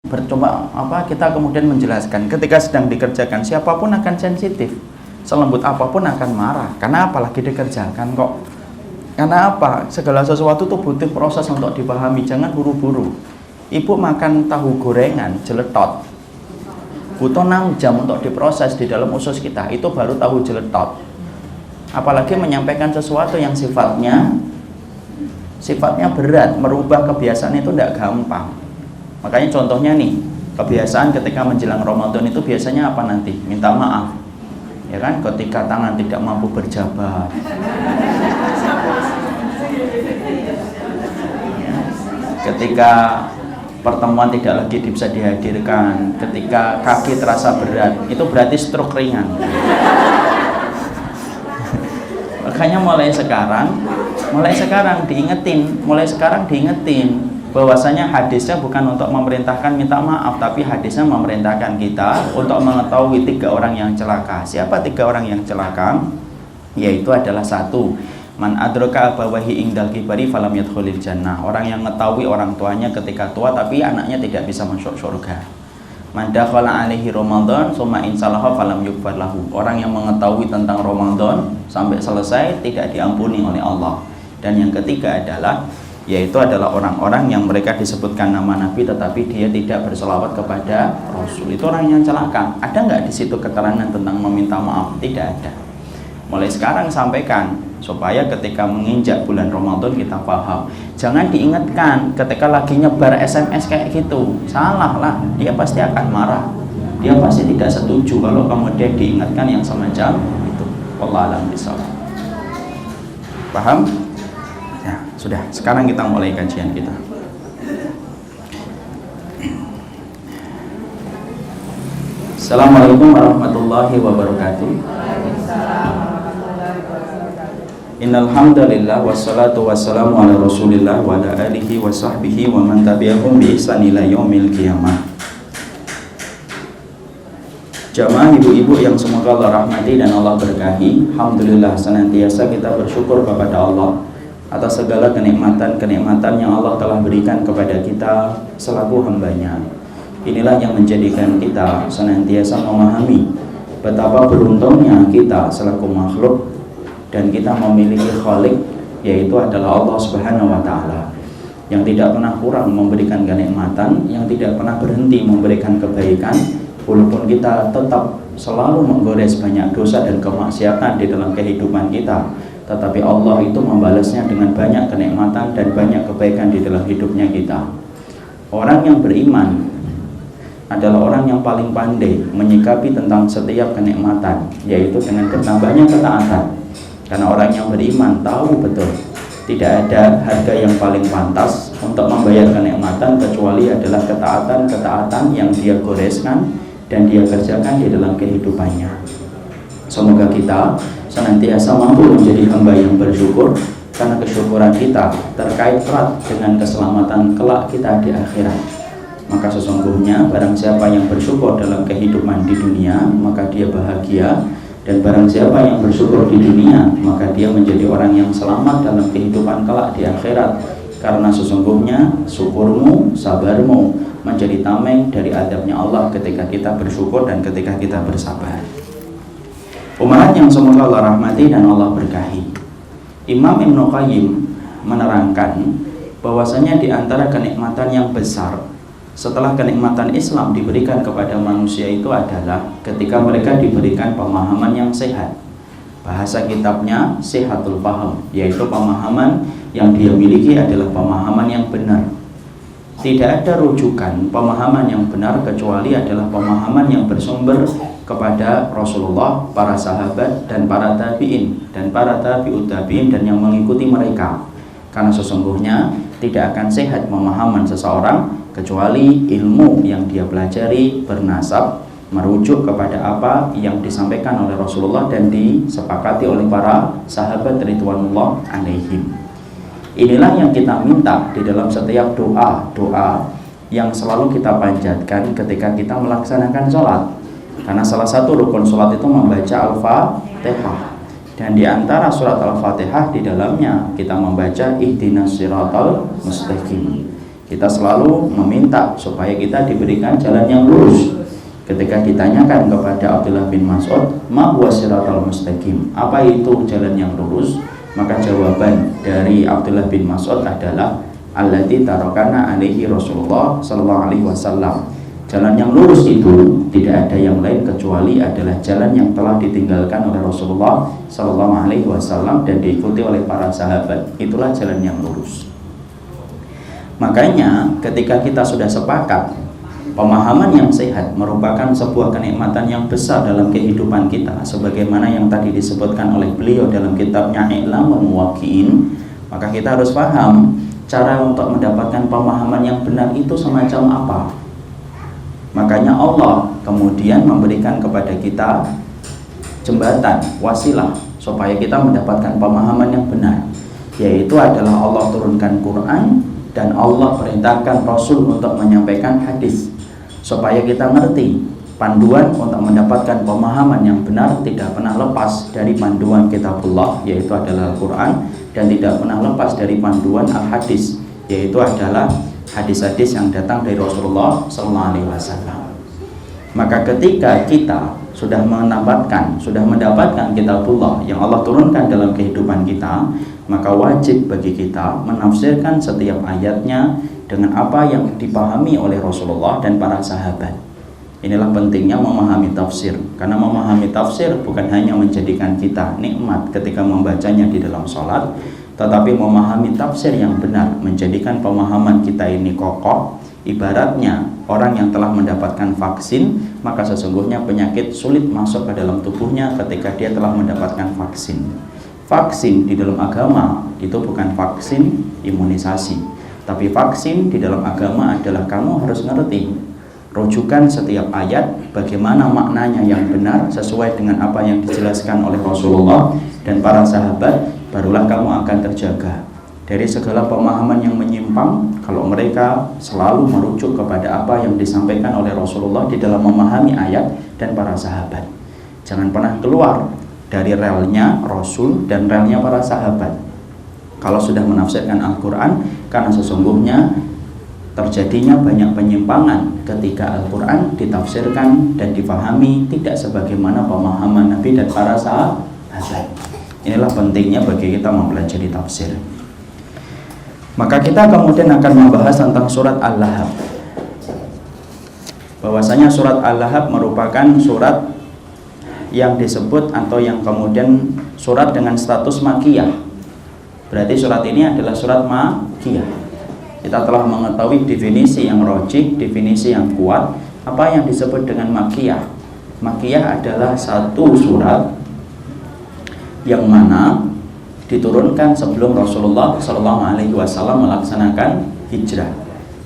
Bercoba kita kemudian menjelaskan ketika sedang dikerjakan siapapun akan sensitif, selembut apapun akan marah. Karena apalagi dikerjakan kok. Karena apa? Segala sesuatu itu butuh proses untuk dipahami, jangan buru-buru. Ibu makan tahu gorengan jeletot, butuh 6 jam untuk diproses di dalam usus kita, itu baru tahu jeletot. Apalagi menyampaikan sesuatu yang sifatnya berat, merubah kebiasaan itu tidak gampang. Makanya contohnya nih, kebiasaan ketika menjelang Ramadan itu biasanya apa nanti? Minta maaf, ya kan? Ketika tangan tidak mampu berjabat, ketika pertemuan tidak lagi bisa dihadirkan, ketika kaki terasa berat, itu berarti stroke ringan. Makanya mulai sekarang diingetin bahwasanya hadisnya bukan untuk memerintahkan minta maaf, tapi hadisnya memerintahkan kita untuk mengetahui 3 orang yang celaka. Siapa 3 orang yang celaka? Yaitu adalah 1, man adraka abawahi indal kibari falam yadkhulil jannah. Orang yang mengetahui orang tuanya ketika tua tapi anaknya tidak bisa masuk surga. Man dakhala alaihi Ramadan summa insalaha falam yughfar lahu. Orang yang mengetahui tentang Ramadan sampai selesai tidak diampuni oleh Allah. Dan yang ketiga yaitu adalah orang-orang yang mereka disebutkan nama Nabi tetapi dia tidak berselawat kepada Rasul. Itu orang yang celaka. Ada nggak di situ keterangan tentang meminta maaf? Tidak ada. Mulai sekarang sampaikan supaya ketika menginjak bulan Ramadan kita paham. Jangan diingatkan ketika lagi nyebar SMS kayak gitu. Salah lah, dia pasti akan marah. Dia pasti tidak setuju kalau kemudian diingatkan yang semacam itu. Wallahu a'lam bishawab. Paham? Ya, sudah. Sekarang kita mulai kajian kita. Assalamualaikum warahmatullahi wabarakatuh. Innal hamdalillah wassalatu wassalamu ala Rasulillah wa ala alihi wa sahbihi wa man tabi'ahum bi ihsan ila yaumil qiyamah. Jamaah ibu-ibu yang semoga Allah rahmati dan Allah berkahi, alhamdulillah senantiasa kita bersyukur kepada Allah atas segala kenikmatan yang Allah telah berikan kepada kita selaku hambanya. Inilah yang menjadikan kita senantiasa memahami betapa beruntungnya kita selaku makhluk dan kita memiliki Khalik, yaitu adalah Allah Subhanahu wa Ta'ala, yang tidak pernah kurang memberikan kenikmatan, yang tidak pernah berhenti memberikan kebaikan, walaupun kita tetap selalu menggores banyak dosa dan kemaksiatan di dalam kehidupan kita, tetapi Allah itu membalasnya dengan banyak kenikmatan dan banyak kebaikan di dalam hidupnya kita. Orang yang beriman adalah orang yang paling pandai menyikapi tentang setiap kenikmatan, yaitu dengan bertambahnya ketaatan. Karena orang yang beriman tahu betul tidak ada harga yang paling pantas untuk membayar kenikmatan kecuali adalah ketaatan yang dia goreskan dan dia kerjakan di dalam kehidupannya. Semoga kita senantiasa mampu menjadi hamba yang bersyukur, karena kesyukuran kita terkait erat dengan keselamatan kelak kita di akhirat. Maka sesungguhnya barang siapa yang bersyukur dalam kehidupan di dunia, maka dia bahagia. Dan barang siapa yang bersyukur di dunia, maka dia menjadi orang yang selamat dalam kehidupan kelak di akhirat. Karena sesungguhnya syukurmu, sabarmu menjadi tameng dari adabnya Allah ketika kita bersyukur dan ketika kita bersabar. Umat yang semoga Allah rahmati dan Allah berkahi, Imam Ibnu Qayyim menerangkan bahwasanya di antara kenikmatan yang besar setelah kenikmatan Islam diberikan kepada manusia itu adalah ketika mereka diberikan pemahaman yang sehat. Bahasa kitabnya Sihatul Faham, yaitu pemahaman yang dia miliki adalah pemahaman yang benar. Tidak ada rujukan pemahaman yang benar kecuali adalah pemahaman yang bersumber kepada Rasulullah, para sahabat, dan para tabi'in, dan para tabi'ut tabi'in, dan yang mengikuti mereka. Karena sesungguhnya tidak akan sehat pemahaman seseorang kecuali ilmu yang dia pelajari bernasab merujuk kepada apa yang disampaikan oleh Rasulullah dan disepakati oleh para sahabat ridwanullah alaihim. Inilah yang kita minta di dalam setiap doa yang selalu kita panjatkan ketika kita melaksanakan sholat. Karena salah satu rukun sholat itu membaca Al-Fatihah. Dan di antara surat Al-Fatihah di dalamnya kita membaca ihdinas siratal mustaqim. Kita selalu meminta supaya kita diberikan jalan yang lurus. Ketika ditanyakan kepada Abdullah bin Mas'ud, ma huwa siratal mustaqim, apa itu jalan yang lurus? Maka jawaban dari Abdullah bin Mas'ud adalah allati tarakana alaihi Rasulullah sallallahu alaihi wasallam. Jalan yang lurus itu tidak ada yang lain kecuali adalah jalan yang telah ditinggalkan oleh Rasulullah sallallahu alaihi wasallam dan diikuti oleh para sahabat. Itulah jalan yang lurus. Makanya ketika kita sudah sepakat pemahaman yang sehat merupakan sebuah kenikmatan yang besar dalam kehidupan kita, sebagaimana yang tadi disebutkan oleh beliau dalam kitabnya I'lamul Muwaqqi'in, maka kita harus paham cara untuk mendapatkan pemahaman yang benar itu semacam apa. Makanya Allah kemudian memberikan kepada kita jembatan, wasilah supaya kita mendapatkan pemahaman yang benar, yaitu adalah Allah turunkan Quran dan Allah perintahkan Rasul untuk menyampaikan hadis, supaya kita ngerti panduan untuk mendapatkan pemahaman yang benar tidak pernah lepas dari panduan kitabullah, yaitu adalah Al-Quran, dan tidak pernah lepas dari panduan Al-Hadis, yaitu adalah hadis-hadis yang datang dari Rasulullah SAW. Maka ketika kita sudah mendapatkan kitabullah yang Allah turunkan dalam kehidupan kita, maka wajib bagi kita menafsirkan setiap ayatnya dengan apa yang dipahami oleh Rasulullah dan para sahabat. Inilah pentingnya memahami tafsir, karena memahami tafsir bukan hanya menjadikan kita nikmat ketika membacanya di dalam sholat, tetapi memahami tafsir yang benar menjadikan pemahaman kita ini kokoh. Ibaratnya orang yang telah mendapatkan vaksin, maka sesungguhnya penyakit sulit masuk ke dalam tubuhnya ketika dia telah mendapatkan vaksin. Vaksin di dalam agama itu bukan vaksin imunisasi, tapi vaksin di dalam agama adalah kamu harus ngerti rujukan setiap ayat, bagaimana maknanya yang benar sesuai dengan apa yang dijelaskan oleh Rasulullah dan para sahabat, barulah kamu akan terjaga dari segala pemahaman yang menyimpang kalau mereka selalu merujuk kepada apa yang disampaikan oleh Rasulullah di dalam memahami ayat dan para sahabat. Jangan pernah keluar dari relnya Rasul dan relnya para sahabat kalau sudah menafsirkan Al-Quran, karena sesungguhnya terjadinya banyak penyimpangan ketika Al-Quran ditafsirkan dan difahami tidak sebagaimana pemahaman Nabi dan para sahabat. Inilah pentingnya bagi kita mempelajari tafsir. Maka kita kemudian akan membahas tentang surat Al-Lahab. Bahwasanya surat Al-Lahab merupakan surat yang disebut atau yang kemudian surat dengan status makiyah. Berarti surat ini adalah surat makiyah. Kita telah mengetahui definisi yang rajih, definisi yang kuat. Apa yang disebut dengan makiyah? Makiyah adalah satu surat yang mana diturunkan sebelum Rasulullah SAW melaksanakan hijrah.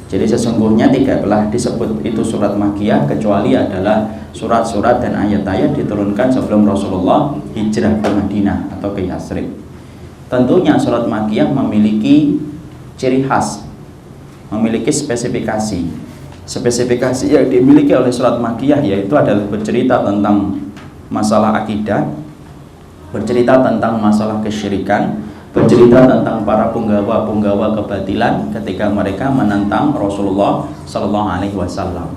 Jadi sesungguhnya tidaklah disebut itu surat makiyah kecuali adalah surat-surat dan ayat-ayat diturunkan sebelum Rasulullah hijrah ke Madinah atau ke Yasrib. Tentunya surat makiyah memiliki ciri khas, memiliki spesifikasi. Spesifikasi yang dimiliki oleh surat makiyah yaitu adalah bercerita tentang masalah akidah, bercerita tentang masalah kesyirikan, bercerita tentang para punggawa-punggawa kebatilan ketika mereka menentang Rasulullah SAW.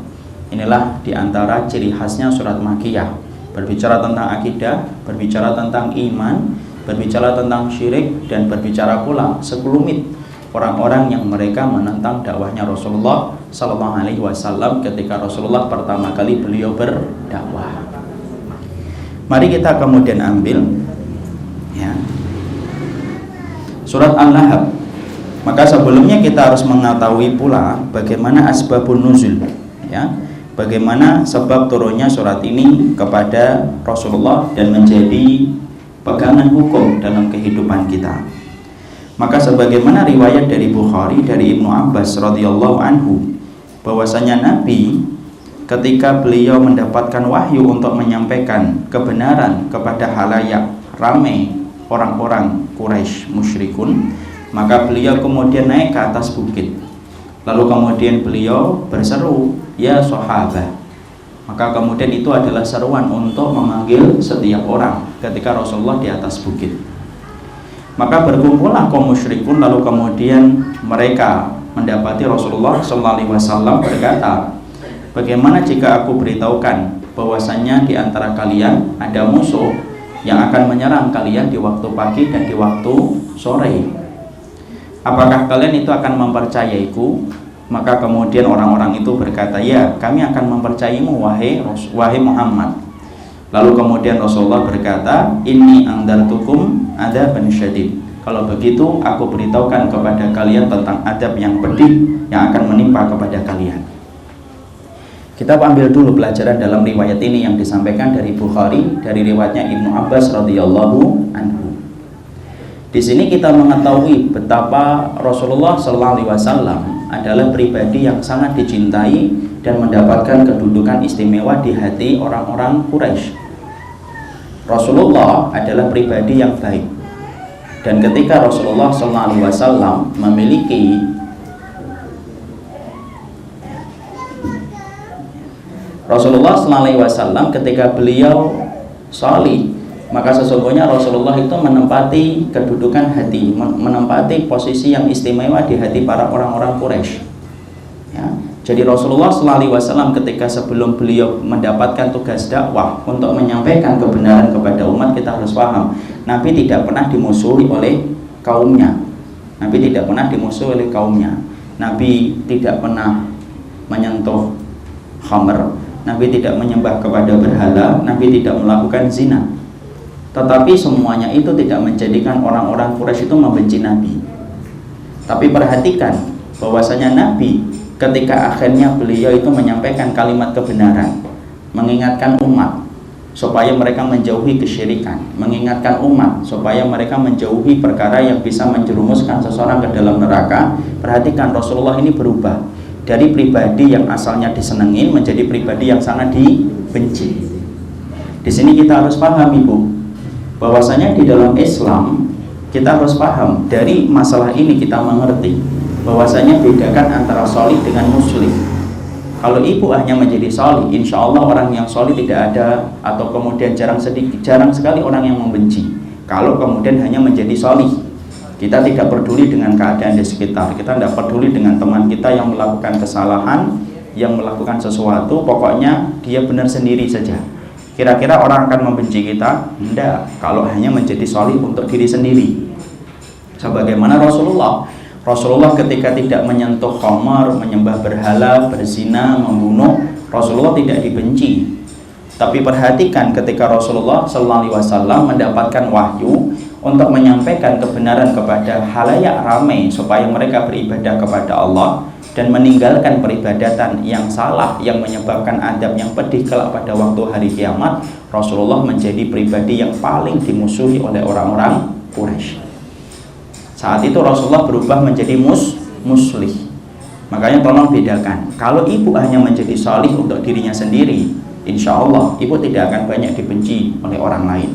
Inilah diantara ciri khasnya surat makiyah. Berbicara tentang akidah, berbicara tentang iman, berbicara tentang syirik, dan berbicara pula sekelumit orang-orang yang mereka menentang dakwahnya Rasulullah SAW ketika Rasulullah pertama kali beliau berdakwah. Mari kita kemudian ambil ya, surat Al-Lahab. Maka sebelumnya kita harus mengetahui pula bagaimana asbabun nuzul, ya, bagaimana sebab turunnya surat ini kepada Rasulullah dan menjadi pegangan hukum dalam kehidupan kita. Maka sebagaimana riwayat dari Bukhari dari Ibnu Abbas radhiyallahu anhu, bahwasanya Nabi ketika beliau mendapatkan wahyu untuk menyampaikan kebenaran kepada halayak ramai orang-orang Quraisy musyrikun, maka beliau kemudian naik ke atas bukit, lalu kemudian beliau berseru, ya sahabat. Maka kemudian itu adalah seruan untuk memanggil setiap orang ketika Rasulullah di atas bukit. Maka berkumpullah kaum musyrikun, lalu kemudian mereka mendapati Rasulullah SAW berkata, bagaimana jika aku beritahukan bahwasannya di antara kalian ada musuh yang akan menyerang kalian di waktu pagi dan di waktu sore? Apakah kalian itu akan mempercayaiku? Maka kemudian orang-orang itu berkata, ya, kami akan mempercayaimu wahai Muhammad. Lalu kemudian Rasulullah berkata, inni angdartukum adzaban syadid. Kalau begitu aku beritahukan kepada kalian tentang adab yang pedih yang akan menimpa kepada kalian. Kita ambil dulu pelajaran dalam riwayat ini yang disampaikan dari Bukhari, dari riwayatnya Ibnu Abbas radhiyallahu anhu. Di sini kita mengetahui betapa Rasulullah SAW adalah pribadi yang sangat dicintai dan mendapatkan kedudukan istimewa di hati orang-orang Quraisy. Rasulullah adalah pribadi yang baik. Dan ketika Rasulullah SAW memiliki Rasulullah SAW ketika beliau salih, maka sesungguhnya Rasulullah itu menempati kedudukan hati, menempati posisi yang istimewa di hati para orang-orang Quraisy. Ya. Jadi Rasulullah SAW ketika sebelum beliau mendapatkan tugas dakwah untuk menyampaikan kebenaran kepada umat, kita harus paham, Nabi tidak pernah dimusuhi oleh kaumnya. Nabi tidak pernah dimusuhi oleh kaumnya. Nabi tidak pernah menyentuh khamr. Nabi tidak menyembah kepada berhala. Nabi tidak melakukan zina. Tetapi semuanya itu tidak menjadikan orang-orang Quraisy itu membenci Nabi. Tapi perhatikan bahwasanya Nabi ketika akhirnya beliau itu menyampaikan kalimat kebenaran, mengingatkan umat supaya mereka menjauhi kesyirikan, mengingatkan umat supaya mereka menjauhi perkara yang bisa menjerumuskan seseorang ke dalam neraka. Perhatikan, Rasulullah ini berubah dari pribadi yang asalnya disenengin menjadi pribadi yang sangat dibenci. Di sini kita harus paham, Ibu, bahwasanya di dalam Islam kita harus paham dari masalah ini, kita mengerti bahwasanya bedakan antara solih dengan muslim. Kalau ibu hanya menjadi solih, insya Allah orang yang solih tidak ada, atau kemudian jarang sekali orang yang membenci. Kalau kemudian hanya menjadi solih, kita tidak peduli dengan keadaan di sekitar, kita tidak peduli dengan teman kita yang melakukan kesalahan, yang melakukan sesuatu, pokoknya dia benar sendiri saja. Kira-kira orang akan membenci kita? Tidak. Kalau hanya menjadi solih untuk diri sendiri, sebagaimana Rasulullah ketika tidak menyentuh khamar, menyembah berhala, berzina, membunuh, Rasulullah tidak dibenci. Tapi perhatikan ketika Rasulullah SAW mendapatkan wahyu untuk menyampaikan kebenaran kepada halayak ramai supaya mereka beribadah kepada Allah dan meninggalkan peribadatan yang salah yang menyebabkan adab yang pedih kelak pada waktu hari kiamat, Rasulullah menjadi pribadi yang paling dimusuhi oleh orang-orang Quraisy. Saat itu Rasulullah berubah menjadi muslih. Makanya tolong bedakan. Kalau ibu hanya menjadi salih untuk dirinya sendiri, insya Allah ibu tidak akan banyak dibenci oleh orang lain.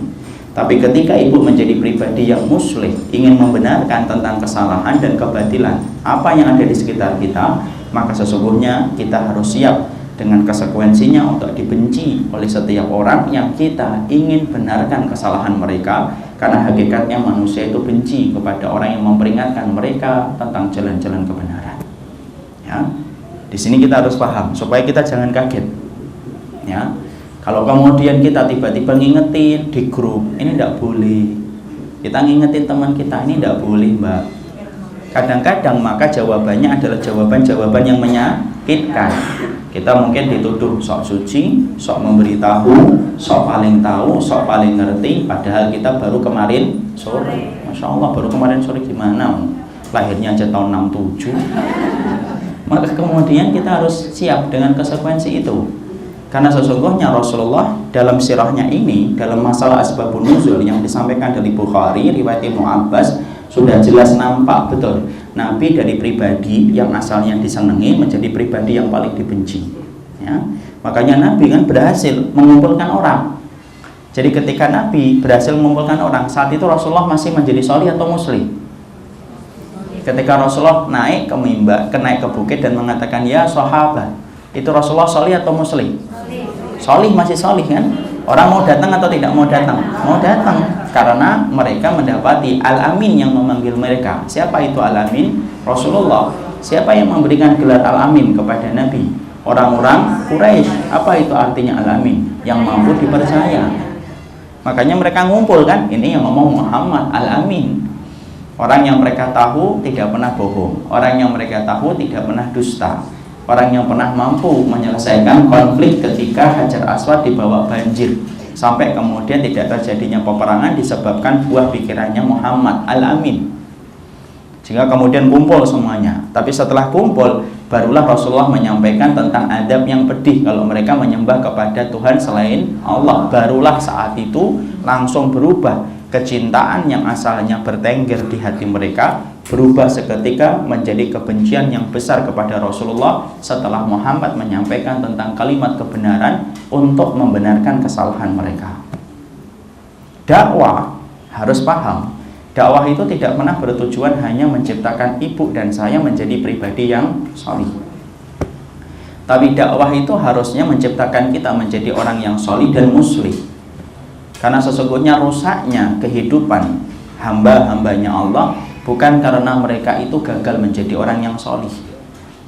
Tapi ketika ibu menjadi pribadi yang muslih, ingin membenarkan tentang kesalahan dan kebatilan apa yang ada di sekitar kita, maka sesungguhnya kita harus siap dengan konsekuensinya untuk dibenci oleh setiap orang yang kita ingin benarkan kesalahan mereka. Karena hakikatnya manusia itu benci kepada orang yang memperingatkan mereka tentang jalan-jalan kebenaran. Ya, di sini kita harus paham supaya kita jangan kaget. Ya, kalau kemudian kita tiba-tiba ngingetin di grup, ini tidak boleh. Kita ngingetin teman kita, ini tidak boleh, Mbak. Kadang-kadang maka jawabannya adalah jawaban-jawaban yang menyakitkan. Kita mungkin dituduh sok suci, sok memberitahu, sok paling tahu, sok paling ngerti, padahal kita baru kemarin sore. Masya Allah, baru kemarin sore gimana? Lahirnya aja tahun 67. Maka kemudian kita harus siap dengan konsekuensi itu. Karena sesungguhnya Rasulullah dalam sirahnya ini, dalam masalah asbabun nuzul yang disampaikan dari Bukhari, riwayat Ibnu Abbas, sudah jelas nampak betul Nabi dari pribadi yang asalnya disenangi menjadi pribadi yang paling dibenci. Ya. Makanya Nabi kan berhasil mengumpulkan orang. Jadi ketika Nabi berhasil mengumpulkan orang, saat itu Rasulullah masih menjadi solih atau muslim? Ketika Rasulullah naik ke mimbar, naik ke bukit dan mengatakan ya sahabat, itu Rasulullah solih atau muslim? Solih, masih solih kan? Orang mau datang atau tidak mau datang? Mau datang, karena mereka mendapati Al-Amin yang memanggil mereka. Siapa itu Al-Amin? Rasulullah. Siapa yang memberikan gelar Al-Amin kepada Nabi? Orang-orang Quraisy. Apa itu artinya Al-Amin? Yang mampu dipercaya. Makanya mereka ngumpul kan, ini yang ngomong Muhammad Al-Amin. Orang yang mereka tahu tidak pernah bohong. Orang yang mereka tahu tidak pernah dusta. Orang yang pernah mampu menyelesaikan konflik ketika Hajar Aswad dibawa banjir, sampai kemudian tidak terjadinya peperangan disebabkan buah pikirannya Muhammad Al-Amin. Sehingga kemudian kumpul semuanya. Tapi setelah kumpul, barulah Rasulullah menyampaikan tentang adab yang pedih kalau mereka menyembah kepada Tuhan selain Allah. Barulah saat itu langsung berubah. Kecintaan yang asalnya bertengger di hati mereka berubah seketika menjadi kebencian yang besar kepada Rasulullah setelah Muhammad menyampaikan tentang kalimat kebenaran untuk membenarkan kesalahan mereka. Dakwah harus paham, dakwah itu tidak pernah bertujuan hanya menciptakan ibu dan saya menjadi pribadi yang salih. Tapi dakwah itu harusnya menciptakan kita menjadi orang yang salih dan muslim. Karena sesungguhnya rusaknya kehidupan hamba-hambanya Allah bukan karena mereka itu gagal menjadi orang yang solih,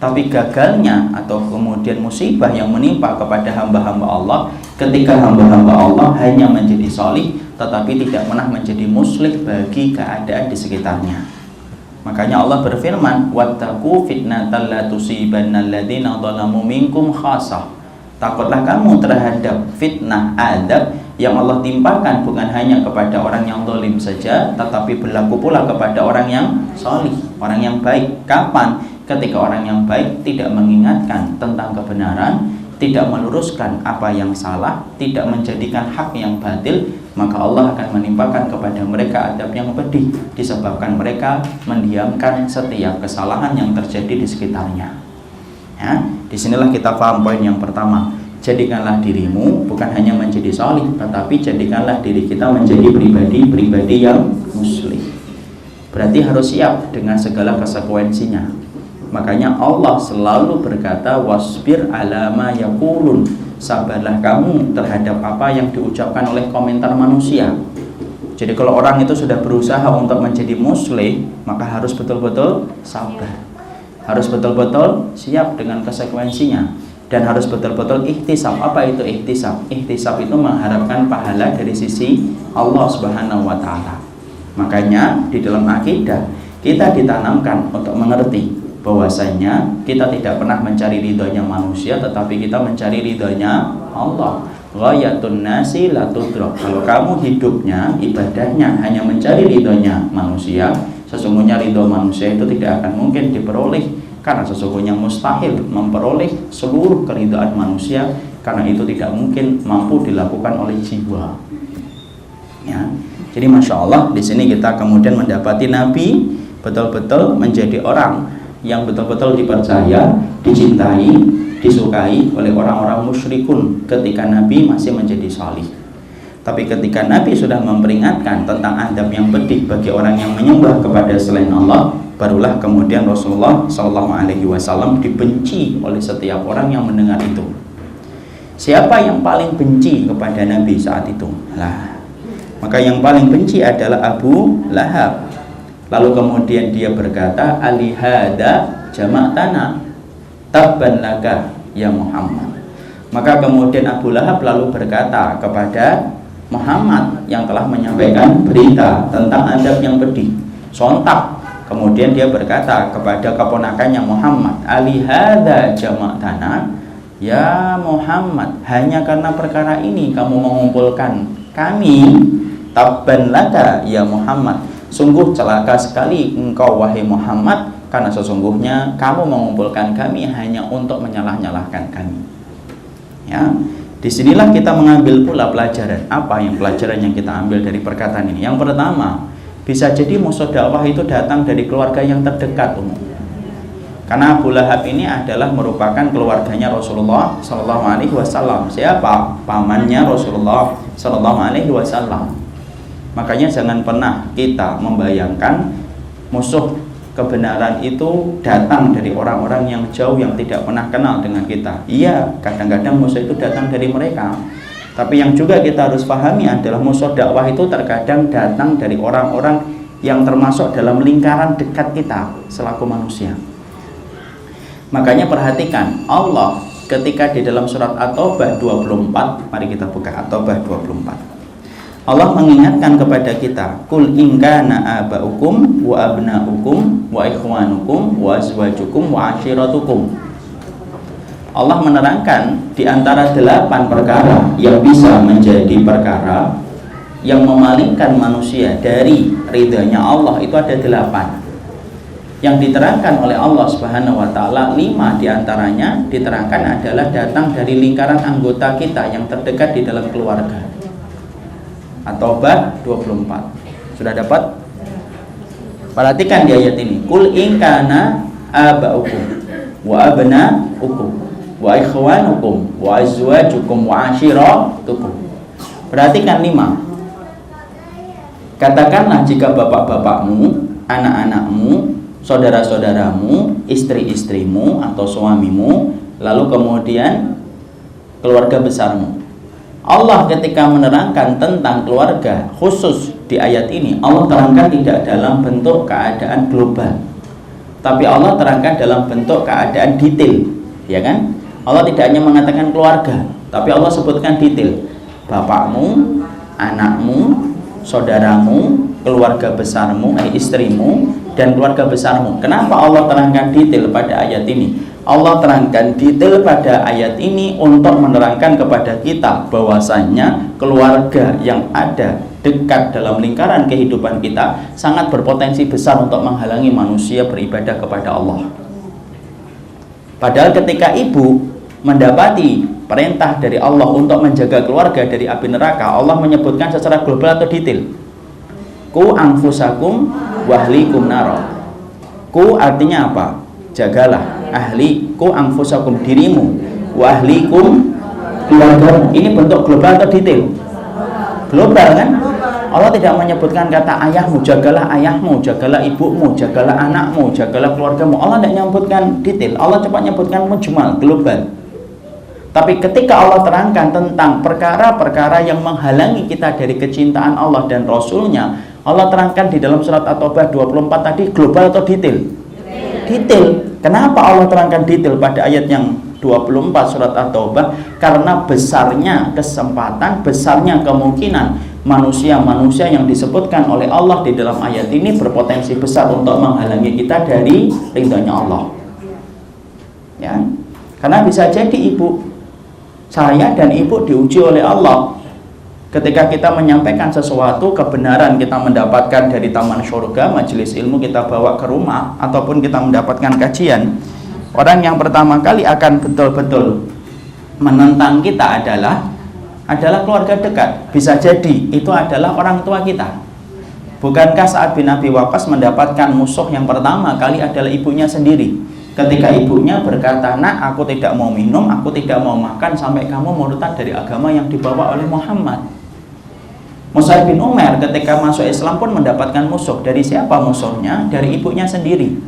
tapi gagalnya atau kemudian musibah yang menimpa kepada hamba-hamba Allah ketika hamba-hamba Allah hanya menjadi solih tetapi tidak pernah menjadi muslih bagi keadaan di sekitarnya. Makanya Allah berfirman, wattaqu fitnatal la tusibanna alladziina dzalamu minkum khassah. Takutlah kamu terhadap fitnah adab yang Allah timpakan bukan hanya kepada orang yang zalim saja, tetapi berlaku pula kepada orang yang salih, orang yang baik. Kapan? Ketika orang yang baik tidak mengingatkan tentang kebenaran, tidak meluruskan apa yang salah, tidak menjadikan hak yang batil, maka Allah akan menimpakan kepada mereka adab yang pedih disebabkan mereka mendiamkan setiap kesalahan yang terjadi di sekitarnya. Ya, disinilah kita paham poin yang pertama. Jadikanlah dirimu bukan hanya menjadi salih, tetapi jadikanlah diri kita menjadi pribadi yang muslim. Berarti harus siap dengan segala konsekuensinya. Makanya Allah selalu berkata, wasbir ala ma yaqulun. Sabarlah kamu terhadap apa yang diucapkan oleh komentar manusia. Jadi kalau orang itu sudah berusaha untuk menjadi muslim, maka harus betul-betul sabar. Harus betul-betul siap dengan konsekuensinya. Dan harus betul-betul ihtisab. Apa itu ihtisab? Ihtisab itu mengharapkan pahala dari sisi Allah Subhanahu wa Ta'ala. Makanya di dalam akidah kita ditanamkan untuk mengerti bahwasanya kita tidak pernah mencari ridhonya manusia, tetapi kita mencari ridhonya Allah. Ghayatun nasi la tudrak. Kalau kamu hidupnya, ibadahnya hanya mencari ridhonya manusia, sesungguhnya ridho manusia itu tidak akan mungkin diperoleh. Karena sesungguhnya mustahil memperoleh seluruh keridhaan manusia, karena itu tidak mungkin mampu dilakukan oleh jiwa. Ya, jadi masya Allah di sini kita kemudian mendapati Nabi betul-betul menjadi orang yang betul-betul dipercaya, dicintai, disukai oleh orang-orang musyrikun ketika Nabi masih menjadi salih. Tapi ketika Nabi sudah memperingatkan tentang adab yang pedih bagi orang yang menyembah kepada selain Allah, barulah kemudian Rasulullah SAW dibenci oleh setiap orang yang mendengar itu. Siapa yang paling benci kepada Nabi saat itu? Maka yang paling benci adalah Abu Lahab. Lalu kemudian dia berkata, alihada jama'tana tabban laka ya Muhammad. Maka kemudian Abu Lahab lalu berkata kepada Muhammad yang telah menyampaikan berita tentang adab yang pedih, sontak kemudian dia berkata kepada keponakannya Muhammad, alihada jama'tana ya Muhammad, hanya karena perkara ini kamu mengumpulkan kami? Tabban laka ya Muhammad, sungguh celaka sekali engkau wahai Muhammad, karena sesungguhnya kamu mengumpulkan kami hanya untuk menyalah-nyalahkan kami. Ya, disinilah kita mengambil pula pelajaran. Apa yang pelajaran yang kita ambil dari perkataan ini? Yang pertama, bisa jadi musuh dakwah itu datang dari keluarga yang terdekat umum. Karena Abu Lahab ini adalah merupakan keluarganya Rasulullah SAW. Siapa? Pamannya Rasulullah SAW. Makanya jangan pernah kita membayangkan musuh kebenaran itu datang dari orang-orang yang jauh yang tidak pernah kenal dengan kita. Iya, kadang-kadang musuh itu datang dari mereka. Tapi yang juga kita harus pahami adalah musuh dakwah itu terkadang datang dari orang-orang yang termasuk dalam lingkaran dekat kita selaku manusia. Makanya perhatikan Allah ketika di dalam surat At-Taubah 24, mari kita buka At-Taubah 24. Allah mengingatkan kepada kita, kul in kana aba'ukum wa abna'ukum wa ikhwanukum wa azwajukum wa ashiratukum. Allah menerangkan di antara 8 perkara yang bisa menjadi perkara yang memalingkan manusia dari ridhanya Allah, itu ada 8. Yang diterangkan oleh Allah Subhanahu wa taala, 5 diantaranya diterangkan adalah datang dari lingkaran anggota kita yang terdekat di dalam keluarga. At-Taubah 24. Sudah dapat? Perhatikan di ayat ini. Kul in kana aba'ukum wa abna'ukum wa ikhwanukum wa azwajukum wa ashiratukum. Perhatikan 5. Katakanlah jika bapak-bapakmu, anak-anakmu, saudara-saudaramu, istri-istrimu atau suamimu, lalu kemudian keluarga besarmu. Allah ketika menerangkan tentang keluarga khusus di ayat ini, Allah terangkan tidak dalam bentuk keadaan global, tapi Allah terangkan dalam bentuk keadaan detail, ya kan? Allah tidak hanya mengatakan keluarga, tapi Allah sebutkan detail. Bapakmu, anakmu, saudaramu, keluarga besarmu, istrimu, dan keluarga besarmu. Kenapa Allah terangkan detail pada ayat ini? Allah terangkan detail pada ayat ini untuk menerangkan kepada kita bahwasannya keluarga yang ada dekat dalam lingkaran kehidupan kita sangat berpotensi besar untuk menghalangi manusia beribadah kepada Allah. Padahal ketika ibu mendapati perintah dari Allah untuk menjaga keluarga dari api neraka, Allah menyebutkan secara global atau detail. Ku anfusakum wahlikum naro. Ku artinya apa? Jagalah. Ahliku anfusakum, dirimu, wa ahlikum, keluargamu. Ini bentuk global atau detail? Global kan? Allah tidak menyebutkan kata ayahmu, jagalah ayahmu, jagalah ibumu, jagalah anakmu, jagalah keluargamu. Allah tidak menyebutkan detail. Allah cepat menyebutkan mujmal, global. Tapi ketika Allah terangkan tentang perkara-perkara yang menghalangi kita dari kecintaan Allah dan Rasulnya, Allah terangkan di dalam surat At-Taubah 24 tadi global atau detail? Detail. Kenapa Allah terangkan detail pada ayat yang 24 surat At-Taubah? Karena besarnya kesempatan, besarnya kemungkinan manusia-manusia yang disebutkan oleh Allah di dalam ayat ini berpotensi besar untuk menghalangi kita dari ridhonya Allah. Ya. Karena bisa jadi saya dan ibu diuji oleh Allah. Ketika kita menyampaikan sesuatu kebenaran, kita mendapatkan dari taman surga, majelis ilmu kita bawa ke rumah, ataupun kita mendapatkan kajian, orang yang pertama kali akan betul-betul menentang kita adalah keluarga dekat. Bisa jadi itu adalah orang tua kita. Bukankah Sa'ad bin Abi Waqqas mendapatkan musuh yang pertama kali adalah ibunya sendiri? Ketika ibunya berkata, nak, aku tidak mau minum, aku tidak mau makan sampai kamu murtad dari agama yang dibawa oleh Muhammad. Mus'ab bin Umair ketika masuk Islam pun mendapatkan musuh. Dari siapa musuhnya? Dari ibunya sendiri.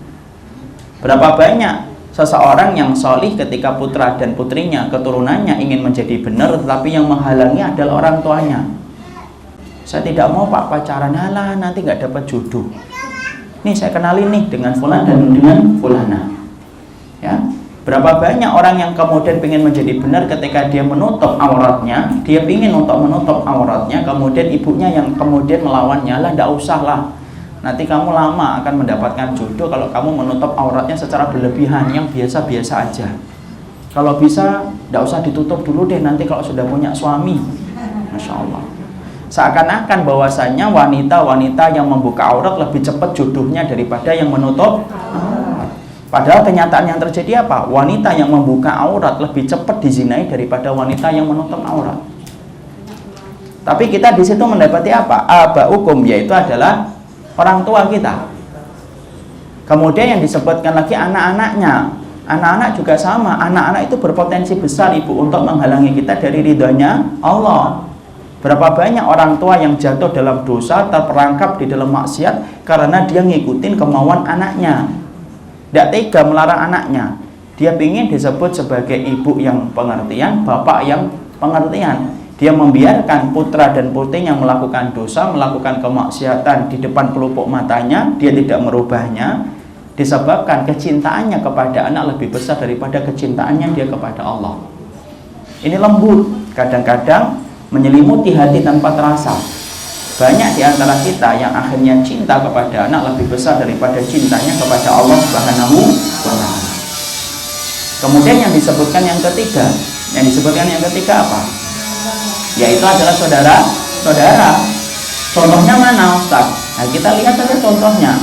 Berapa banyak seseorang yang solih ketika putra dan putrinya, keturunannya ingin menjadi benar, tetapi yang menghalangi adalah orang tuanya. Saya tidak mau pak pacaran, halah nanti nggak dapat jodoh. Nih saya kenalin nih dengan fulan dan dengan fulana. Ya. Berapa banyak orang yang kemudian ingin menjadi benar ketika dia menutup auratnya, dia ingin untuk menutup auratnya, kemudian ibunya yang kemudian melawannya, lah tidak usah lah, nanti kamu lama akan mendapatkan jodoh kalau kamu menutup auratnya secara berlebihan, yang biasa-biasa aja. Kalau bisa tidak usah ditutup dulu deh, nanti kalau sudah punya suami. Masya Allah. Seakan-akan bahwasannya wanita-wanita yang membuka aurat lebih cepat jodohnya daripada yang menutup. Padahal kenyataan yang terjadi apa? Wanita yang membuka aurat lebih cepat dizinai daripada wanita yang menutup aurat. Tapi kita di situ mendapati apa? Aba'ukum, yaitu adalah orang tua kita. Kemudian yang disebutkan lagi anak-anaknya. Anak-anak juga sama. Anak-anak itu berpotensi besar ibu untuk menghalangi kita dari ridhonya Allah. Berapa banyak orang tua yang jatuh dalam dosa, terperangkap di dalam maksiat karena dia ngikutin kemauan anaknya. Tidak tega melarang anaknya. Dia ingin disebut sebagai ibu yang pengertian, bapak yang pengertian. Dia membiarkan putra dan putrinya melakukan dosa, melakukan kemaksiatan di depan pelupuk matanya. Dia tidak merubahnya. disebabkan kecintaannya kepada anak lebih besar daripada kecintaannya dia kepada Allah. Ini lembut, kadang-kadang menyelimuti hati tanpa terasa. Banyak di antara kita yang akhirnya cinta kepada anak lebih besar daripada cintanya kepada Allah Subhanahu wa Ta'ala. Kemudian yang disebutkan yang ketiga apa? Yaitu adalah saudara. Contohnya mana, Ustaz? Nah, kita lihat saja contohnya.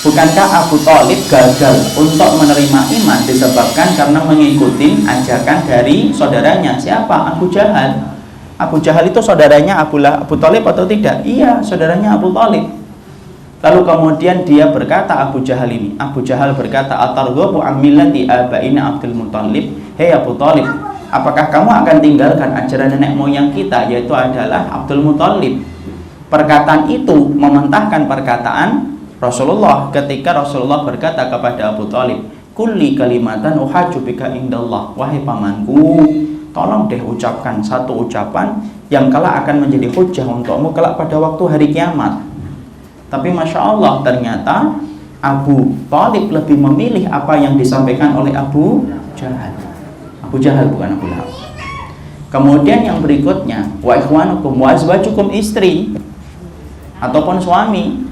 Bukankah Abu Thalib gagal untuk menerima iman disebabkan karena mengikuti ajakan dari saudaranya? Siapa? Abu Jahal. Abu Jahal itu saudaranya Abu Thalib atau tidak? Iya, saudaranya Abu Thalib. Lalu kemudian dia berkata, Abu Jahal berkata, "Atarghabu an millati abaina Abdul Muthalib?" Hei Abu Thalib, apakah kamu akan tinggalkan ajaran nenek moyang kita, yaitu adalah Abdul Muthalib? Perkataan itu mementahkan perkataan Rasulullah ketika Rasulullah berkata kepada Abu Thalib, "Kulli kalimatan uhajju bika indallah." Wahai pamanku, tolong deh ucapkan satu ucapan yang kelak akan menjadi hujah untukmu kelak pada waktu hari kiamat. Tapi Masya Allah, ternyata Abu Thalib lebih memilih apa yang disampaikan oleh Abu Jahal. Abu Jahal, bukan Abu Lahab. Kemudian yang berikutnya, wa ikhwanukum wa azwajukum, istri ataupun suami.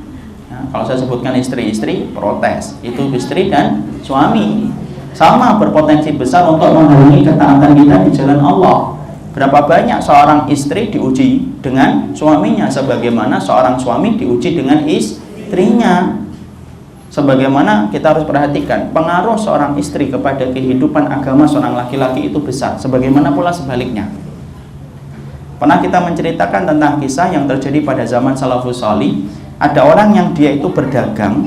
Nah, kalau saya sebutkan istri protes, itu istri dan suami sama berpotensi besar untuk menghalangi ketaatan kita di jalan Allah. Berapa banyak seorang istri diuji dengan suaminya, sebagaimana seorang suami diuji dengan istrinya. Sebagaimana kita harus perhatikan, pengaruh seorang istri kepada kehidupan agama seorang laki-laki itu besar, sebagaimana pula sebaliknya. Pernah kita menceritakan tentang kisah yang terjadi pada zaman salafus salih. Ada orang yang dia itu berdagang.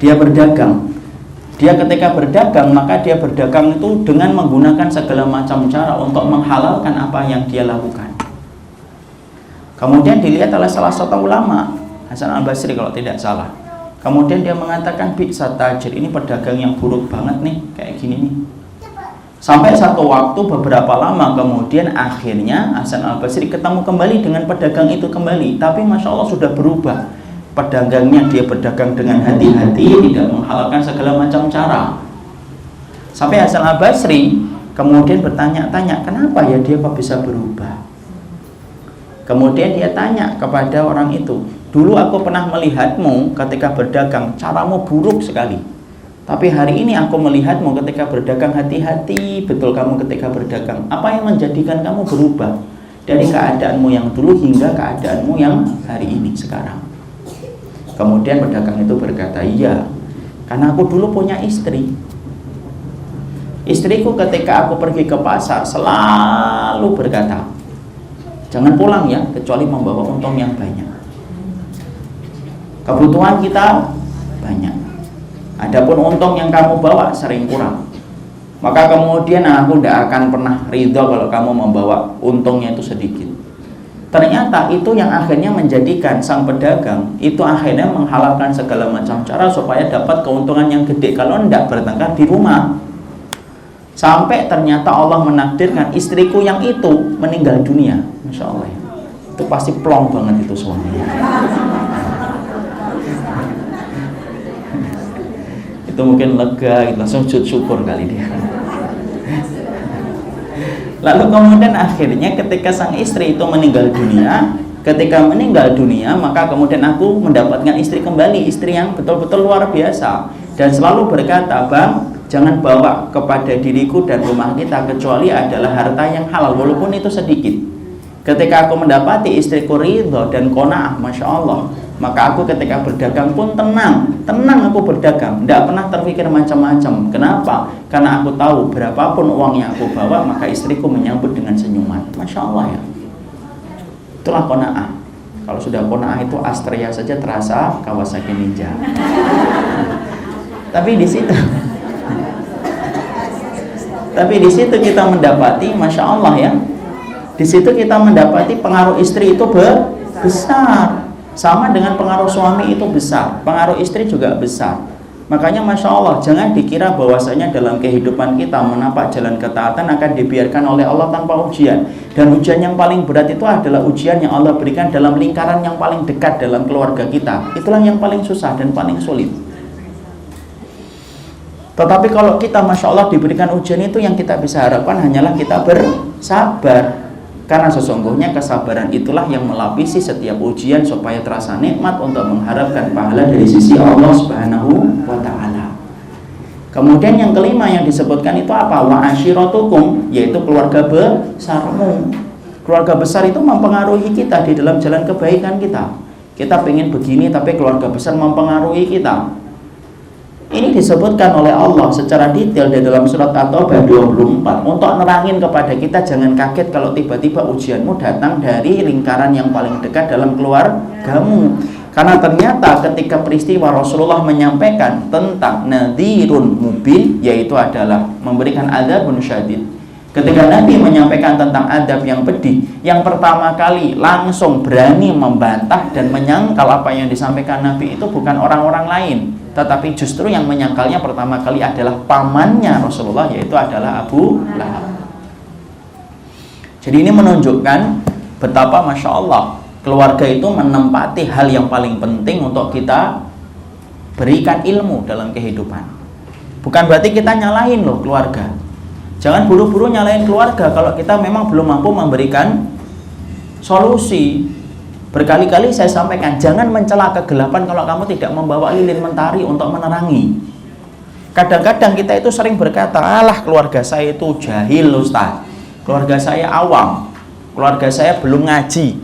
Dia ketika berdagang, maka dia berdagang itu dengan menggunakan segala macam cara untuk menghalalkan apa yang dia lakukan. Kemudian dilihat oleh salah satu ulama, Hasan Al-Basri kalau tidak salah. Kemudian dia mengatakan, bi'sa tajir, ini pedagang yang buruk banget nih, kayak gini nih. Sampai satu waktu beberapa lama kemudian akhirnya Hasan Al-Basri ketemu kembali dengan pedagang itu kembali. Tapi Masya Allah sudah berubah. Pedagangnya dia berdagang dengan hati-hati, tidak menghalalkan segala macam cara. Sampai Hasan Al-Basri kemudian bertanya-tanya, kenapa ya dia kok bisa berubah? Kemudian dia tanya kepada orang itu, dulu aku pernah melihatmu ketika berdagang, caramu buruk sekali. Tapi hari ini aku melihatmu ketika berdagang hati-hati betul kamu ketika berdagang. Apa yang menjadikan kamu berubah dari keadaanmu yang dulu hingga keadaanmu yang hari ini sekarang? Kemudian pedagang itu berkata, iya, karena aku dulu punya istri. Istriku ketika aku pergi ke pasar selalu berkata, jangan pulang ya, kecuali membawa untung yang banyak. Kebutuhan kita banyak. Adapun untung yang kamu bawa sering kurang. Maka kemudian aku tidak akan pernah ridho kalau kamu membawa untungnya itu sedikit. Ternyata itu yang akhirnya menjadikan sang pedagang itu akhirnya menghalalkan segala macam cara supaya dapat keuntungan yang gede. Kalau tidak bertengkar di rumah. Sampai ternyata Allah menakdirkan istriku yang itu meninggal dunia. Masya Allah, itu pasti plong banget itu suaminya. Itu mungkin lega, langsung sujud syukur kali dia. Lalu kemudian akhirnya ketika sang istri itu meninggal dunia, maka kemudian aku mendapatkan istri kembali, istri yang betul-betul luar biasa. Dan selalu berkata, bang, jangan bawa kepada diriku dan rumah kita kecuali adalah harta yang halal, walaupun itu sedikit. Ketika aku mendapati istriku ridho dan qanaah, Masya Allah, maka aku ketika berdagang pun tenang aku berdagang, tidak pernah terpikir macam-macam. Kenapa? Karena aku tahu berapapun uang yang aku bawa, maka istriku menyambut dengan senyuman. Masya Allah ya. Itulah qanaah. Kalau sudah qanaah itu Astrea saja terasa Kawasaki Ninja. Tapi di situ kita mendapati, Masya Allah ya, di situ kita mendapati pengaruh istri itu besar. Sama dengan pengaruh suami itu besar, pengaruh istri juga besar. Makanya Masya Allah, jangan dikira bahwasanya dalam kehidupan kita menapak jalan ketaatan akan dibiarkan oleh Allah tanpa ujian. Dan ujian yang paling berat itu adalah ujian yang Allah berikan dalam lingkaran yang paling dekat dalam keluarga kita. Itulah yang paling susah dan paling sulit. Tetapi kalau kita Masya Allah diberikan ujian itu, yang kita bisa harapkan hanyalah kita bersabar. Karena sesungguhnya kesabaran itulah yang melapisi setiap ujian supaya terasa nikmat untuk mengharapkan pahala dari sisi Allah Subhanahu wa Ta'ala. Kemudian yang kelima yang disebutkan itu apa? Wa ashiratukum, yaitu keluarga besarmu. Keluarga besar itu mempengaruhi kita di dalam jalan kebaikan kita. Kita pengen begini tapi keluarga besar mempengaruhi kita. Ini disebutkan oleh Allah secara detail di dalam surat At-Taubah 24 untuk nerangin kepada kita, jangan kaget kalau tiba-tiba ujianmu datang dari lingkaran yang paling dekat dalam keluargamu. Karena ternyata ketika peristiwa Rasulullah menyampaikan tentang nadhirun mubin, yaitu adalah memberikan adzabun syadid. Ketika Nabi menyampaikan tentang adab yang pedih, yang pertama kali langsung berani membantah dan menyangkal apa yang disampaikan Nabi itu bukan orang-orang lain, tetapi justru yang menyangkalnya pertama kali adalah pamannya Rasulullah, yaitu adalah Abu Lahab. Jadi ini menunjukkan betapa Masya Allah keluarga itu menempati hal yang paling penting untuk kita berikan ilmu dalam kehidupan. Bukan berarti kita nyalahin loh keluarga. Jangan buru-buru nyalahin keluarga kalau kita memang belum mampu memberikan solusi. Berkali-kali saya sampaikan, jangan mencela kegelapan kalau kamu tidak membawa lilin mentari untuk menerangi. Kadang-kadang kita itu sering berkata, alah keluarga saya itu jahil Ustaz, keluarga saya awam, keluarga saya belum ngaji.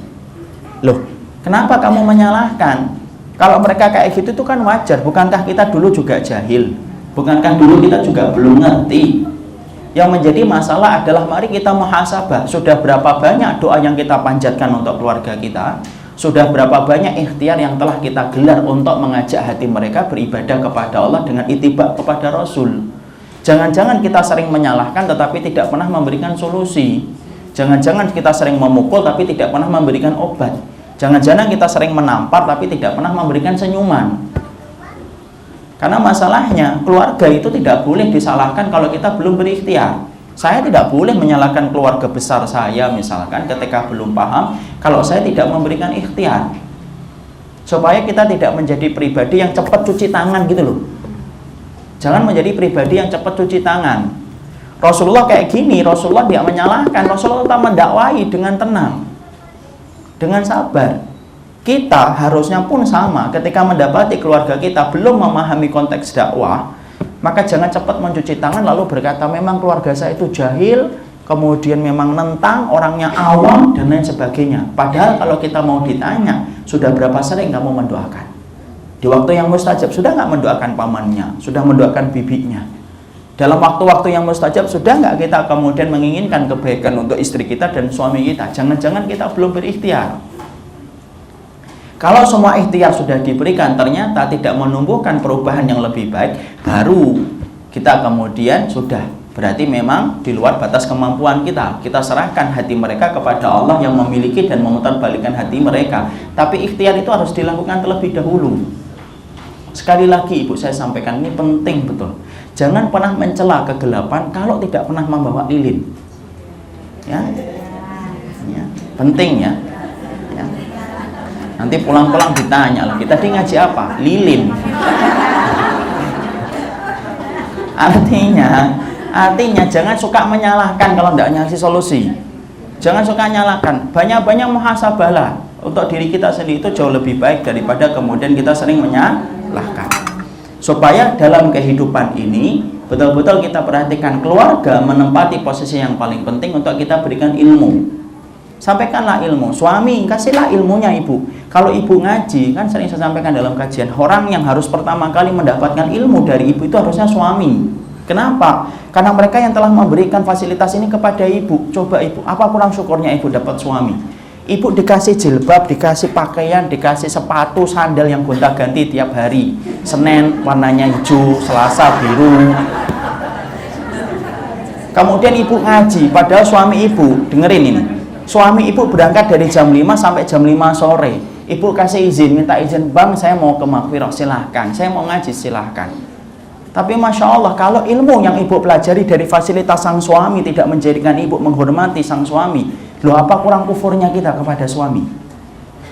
Loh, kenapa kamu menyalahkan? Kalau mereka kayak gitu itu kan wajar. Bukankah kita dulu juga jahil? Bukankah dulu kita juga belum ngerti? Yang menjadi masalah adalah mari kita muhasabah. Sudah berapa banyak doa yang kita panjatkan untuk keluarga kita? Sudah berapa banyak ikhtiar yang telah kita gelar untuk mengajak hati mereka beribadah kepada Allah dengan itibak kepada Rasul? Jangan-jangan kita sering menyalahkan tetapi tidak pernah memberikan solusi. Jangan-jangan kita sering memukul tapi tidak pernah memberikan obat. Jangan-jangan kita sering menampar tapi tidak pernah memberikan senyuman. Karena masalahnya keluarga itu tidak boleh disalahkan kalau kita belum berikhtiar. Saya tidak boleh menyalahkan keluarga besar saya misalkan ketika belum paham kalau saya tidak memberikan ikhtiar. Supaya kita tidak menjadi pribadi yang cepat cuci tangan gitu loh. Jangan menjadi pribadi yang cepat cuci tangan. Rasulullah kayak gini, Rasulullah tidak menyalahkan, Rasulullah tetap mendakwai dengan tenang, dengan sabar. Kita harusnya pun sama, ketika mendapati keluarga kita belum memahami konteks dakwah, maka jangan cepat mencuci tangan lalu berkata memang keluarga saya itu jahil, kemudian memang nentang, orangnya awam dan lain sebagainya. Padahal kalau kita mau ditanya, sudah berapa sering kamu mendoakan? Di waktu yang mustajab sudah nggak mendoakan pamannya, sudah mendoakan bibinya? Dalam waktu-waktu yang mustajab sudah nggak kita kemudian menginginkan kebaikan untuk istri kita dan suami kita? Jangan-jangan kita belum berikhtiar. Kalau semua ikhtiar sudah diberikan ternyata tidak menumbuhkan perubahan yang lebih baik, baru kita kemudian sudah berarti memang di luar batas kemampuan kita. Kita serahkan hati mereka kepada Allah yang memiliki dan memutarbalikkan hati mereka. Tapi ikhtiar itu harus dilakukan terlebih dahulu. Sekali lagi Ibu saya sampaikan, ini penting betul. Jangan pernah mencela kegelapan kalau tidak pernah membawa lilin. Ya, penting ya. Nanti pulang-pulang ditanya lagi, tadi ngaji apa? Lilin. Artinya jangan suka menyalahkan kalau tidak ngasih solusi. Jangan suka nyalahkan. Banyak-banyak muhasabahlah untuk diri kita sendiri, itu jauh lebih baik daripada kemudian kita sering menyalahkan. Supaya dalam kehidupan ini betul-betul kita perhatikan keluarga menempati posisi yang paling penting untuk kita berikan ilmu. Sampaikanlah ilmu. Suami, kasihlah ilmunya ibu. Kalau ibu ngaji, kan sering saya sampaikan dalam kajian, orang yang harus pertama kali mendapatkan ilmu dari ibu itu harusnya suami. Kenapa? Karena mereka yang telah memberikan fasilitas ini kepada ibu. Coba ibu, apa kurang syukurnya ibu dapat suami? Ibu dikasih jilbab, dikasih pakaian, dikasih sepatu, sandal yang gonta-ganti tiap hari. Senin warnanya hijau, Selasa biru. Kemudian ibu ngaji, padahal suami ibu, dengerin ini, suami ibu berangkat dari jam 5 sampai jam 5 sore. Ibu kasih izin, minta izin, bang saya mau ke Makfirah, silahkan. Saya mau ngaji, silahkan. Tapi Masya Allah, kalau ilmu yang ibu pelajari dari fasilitas sang suami tidak menjadikan ibu menghormati sang suami, loh apa kurang kufurnya kita kepada suami?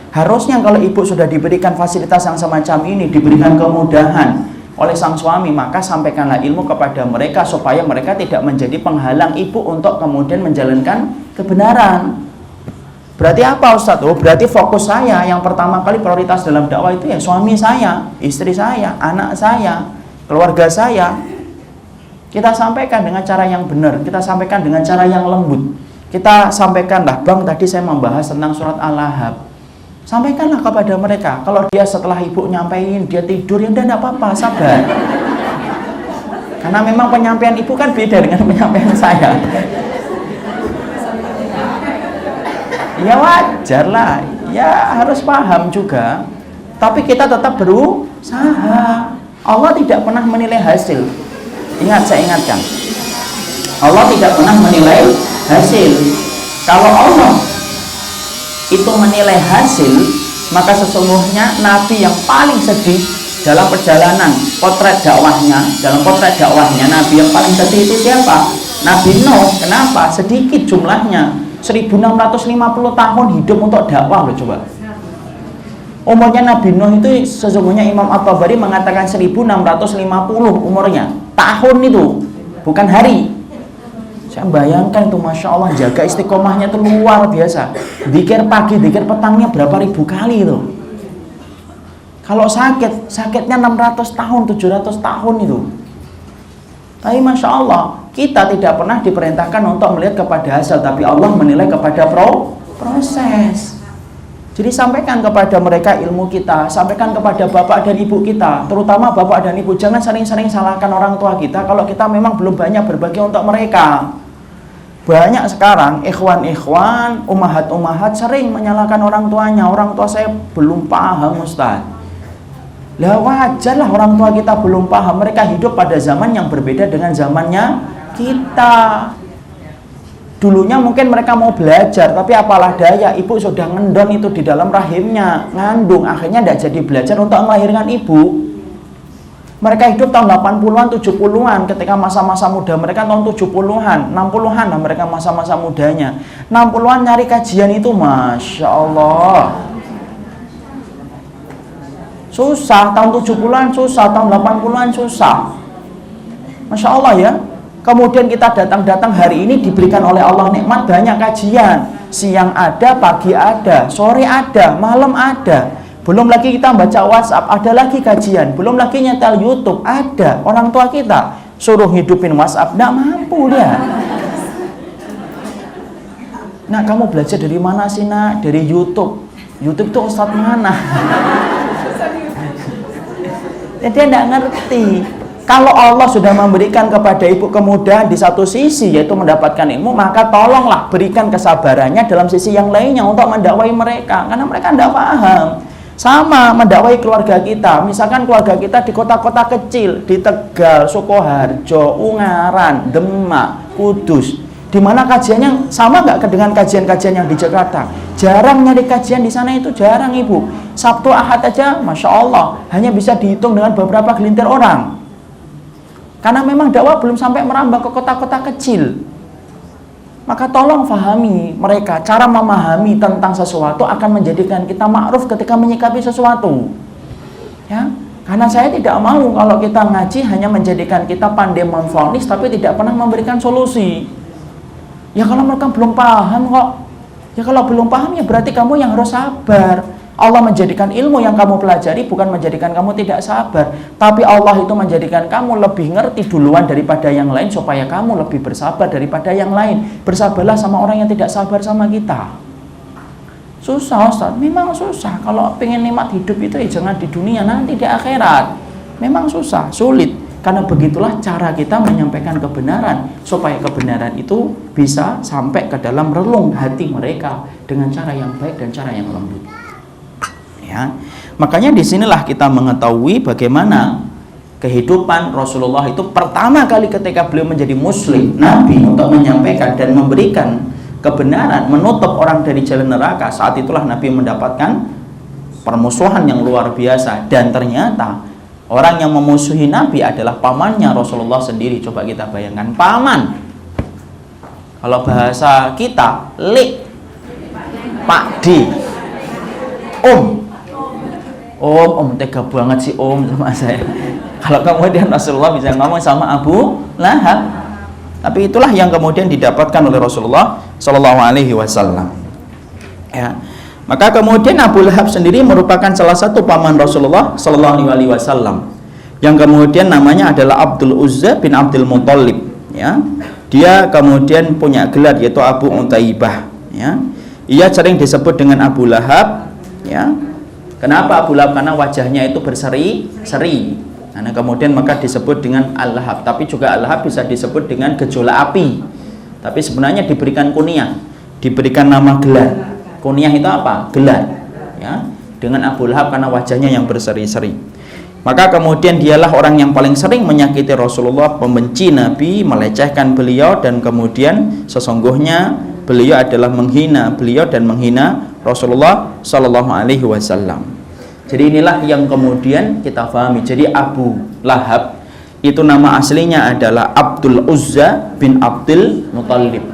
Harusnya kalau ibu sudah diberikan fasilitas yang semacam ini, diberikan kemudahan, oleh sang suami, maka sampaikanlah ilmu kepada mereka supaya mereka tidak menjadi penghalang ibu untuk kemudian menjalankan kebenaran. Berarti apa Ustadz? Oh, berarti fokus saya yang pertama kali prioritas dalam dakwah itu ya suami saya, istri saya, anak saya, keluarga saya. Kita sampaikan dengan cara yang benar, kita sampaikan dengan cara yang lembut. Kita sampaikanlah, Bang, tadi saya membahas tentang surat Al-Lahab. Sampaikanlah kepada mereka. Kalau dia setelah ibu nyampein dia tidur, ya udah enggak apa-apa, sabar. Karena memang penyampaian ibu kan beda dengan penyampaian saya. Ya wajar lah, ya harus paham juga. Tapi kita tetap berusaha. Allah tidak pernah menilai hasil. Ingat, saya ingatkan, Allah tidak pernah menilai hasil. Kalau Allah itu menilai hasil, maka sesungguhnya Nabi yang paling sedih dalam perjalanan potret dakwahnya, Nabi yang paling sedih itu siapa? Nabi Nuh. Kenapa? Sedikit jumlahnya, 1650 tahun hidup untuk dakwah loh, coba. Umurnya Nabi Nuh itu sesungguhnya Imam At-Tabari mengatakan 1650 umurnya, tahun itu, bukan hari. Saya bayangkan itu, Masya Allah, jaga istiqomahnya itu luar biasa. Dzikir pagi, dzikir petangnya berapa ribu kali itu. Kalau sakitnya 600 tahun, 700 tahun itu. Tapi Masya Allah, kita tidak pernah diperintahkan untuk melihat kepada hasil, tapi Allah menilai kepada proses. Jadi sampaikan kepada mereka ilmu kita, sampaikan kepada bapak dan ibu kita, terutama bapak dan ibu, jangan sering-sering salahkan orang tua kita kalau kita memang belum banyak berbagi untuk mereka. Banyak sekarang ikhwan-ikhwan, umahat-umahat sering menyalahkan orang tuanya. Orang tua saya belum paham, Ustaz. Lah wajar lah orang tua kita belum paham. Mereka hidup pada zaman yang berbeda dengan zamannya kita. Dulunya mungkin mereka mau belajar, tapi apalah daya, ibu sudah ngendon itu di dalam rahimnya, ngandung, akhirnya tidak jadi belajar untuk melahirkan ibu. Mereka hidup tahun 80-an, 70-an, ketika masa-masa muda mereka tahun 70-an, 60-an lah mereka masa-masa mudanya. 60-an nyari kajian itu, Masya Allah. Susah, tahun 70-an susah, tahun 80-an susah. Masya Allah ya. Kemudian kita datang-datang hari ini diberikan oleh Allah nikmat banyak kajian. Siang ada, pagi ada, sore ada, malam ada. Belum lagi kita baca WhatsApp, ada lagi kajian. Belum lagi nyetel YouTube, ada. Orang tua kita suruh hidupin WhatsApp, nggak mampu dia. Nah, kamu belajar dari mana sih, nak? Dari YouTube. YouTube tuh Ustadz mana? Dia nggak ngerti. Kalau Allah sudah memberikan kepada ibu kemudahan di satu sisi, yaitu mendapatkan ilmu, maka tolonglah berikan kesabarannya dalam sisi yang lainnya untuk mendakwai mereka. Karena mereka nggak paham. Sama mendakwai keluarga kita, misalkan keluarga kita di kota-kota kecil, di Tegal, Sukoharjo, Ungaran, Demak, Kudus, di mana kajiannya sama nggak dengan kajian-kajian yang di Jakarta? Jarang nyari kajian di sana itu, jarang ibu. Sabtu Ahad aja, Masya Allah, hanya bisa dihitung dengan beberapa gelintir orang. Karena memang dakwah belum sampai merambah ke kota-kota kecil. Maka tolong fahami mereka, cara memahami tentang sesuatu akan menjadikan kita ma'ruf ketika menyikapi sesuatu. Ya, karena saya tidak mau kalau kita ngaji hanya menjadikan kita pandai memvonis tapi tidak pernah memberikan solusi. Ya kalau mereka belum paham kok. Ya kalau belum paham ya berarti kamu yang harus sabar. Allah menjadikan ilmu yang kamu pelajari bukan menjadikan kamu tidak sabar, tapi Allah itu menjadikan kamu lebih ngerti duluan daripada yang lain supaya kamu lebih bersabar daripada yang lain. Bersabarlah sama orang yang tidak sabar sama kita. Susah, Ustaz, memang susah. Kalau pengen nikmat hidup itu ya jangan di dunia, nanti di akhirat. Memang susah, sulit. Karena begitulah cara kita menyampaikan kebenaran supaya kebenaran itu bisa sampai ke dalam relung hati mereka dengan cara yang baik dan cara yang lembut. Ya, makanya disinilah kita mengetahui bagaimana kehidupan Rasulullah itu pertama kali ketika beliau menjadi muslim, Nabi, untuk menyampaikan dan memberikan kebenaran, menutup orang dari jalan neraka. Saat itulah Nabi mendapatkan permusuhan yang luar biasa, dan ternyata orang yang memusuhi Nabi adalah pamannya Rasulullah sendiri. Coba kita bayangkan, paman. Kalau bahasa kita, Lik, Pak D, Om tega banget sih Om sama saya. Kalau kemudian Rasulullah bisa ngomong sama Abu Lahab. Tapi itulah yang kemudian didapatkan oleh Rasulullah Shallallahu Alaihi Wasallam. Ya. Maka kemudian Abu Lahab sendiri merupakan salah satu paman Rasulullah Shallallahu Alaihi Wasallam, yang kemudian namanya adalah Abdul Uzza bin Abdul Muthalib. Ya. Dia kemudian punya gelar yaitu Abu Utaibah. Ya. Ia sering disebut dengan Abu Lahab. Ya. Kenapa Abu Lahab? Karena wajahnya itu berseri-seri. Nah, kemudian maka disebut dengan Al-Lahab. Tapi juga Al-Lahab bisa disebut dengan gejolak api. Tapi sebenarnya diberikan kunyah, diberikan nama gelar. Kunyah itu apa? Gelar. Ya, dengan Abu Lahab karena wajahnya yang berseri-seri. Maka kemudian dialah orang yang paling sering menyakiti Rasulullah, membenci Nabi, melecehkan beliau, dan kemudian sesungguhnya beliau adalah menghina beliau dan menghina Rasulullah Sallallahu Alaihi Wasallam. Jadi inilah yang kemudian kita pahami. Jadi Abu Lahab itu nama aslinya adalah Abdul Uzza bin Abdul Muthalib,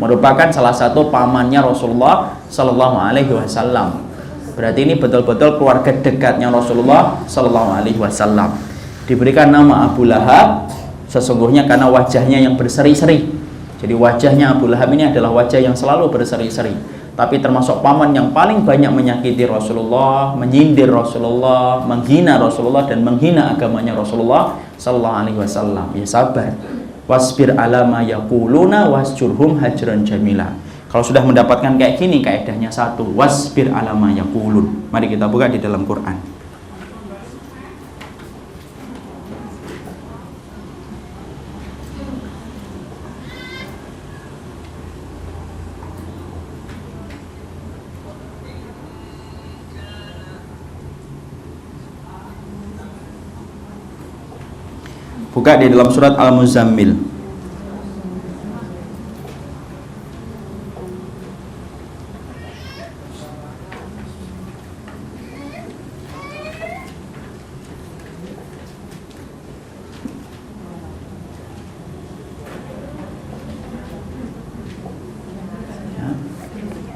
merupakan salah satu pamannya Rasulullah Sallallahu Alaihi Wasallam. Berarti ini betul-betul keluarga dekatnya Rasulullah Sallallahu Alaihi Wasallam. Diberikan nama Abu Lahab sesungguhnya karena wajahnya yang berseri-seri. Jadi wajahnya Abu Lahab ini adalah wajah yang selalu berseri-seri. Tapi termasuk paman yang paling banyak menyakiti Rasulullah, menyindir Rasulullah, menghina Rasulullah, dan menghina agamanya Rasulullah Sallallahu Alaihi Wasallam. Ya sabar. Wasbir ala ma yaquluna wasjurhum hajran jamila. Kalau sudah mendapatkan kayak gini, kaidahnya satu, wasbir ala ma yaqulun. Mari kita buka di dalam Quran. Buka di dalam surat Al-Muzammil.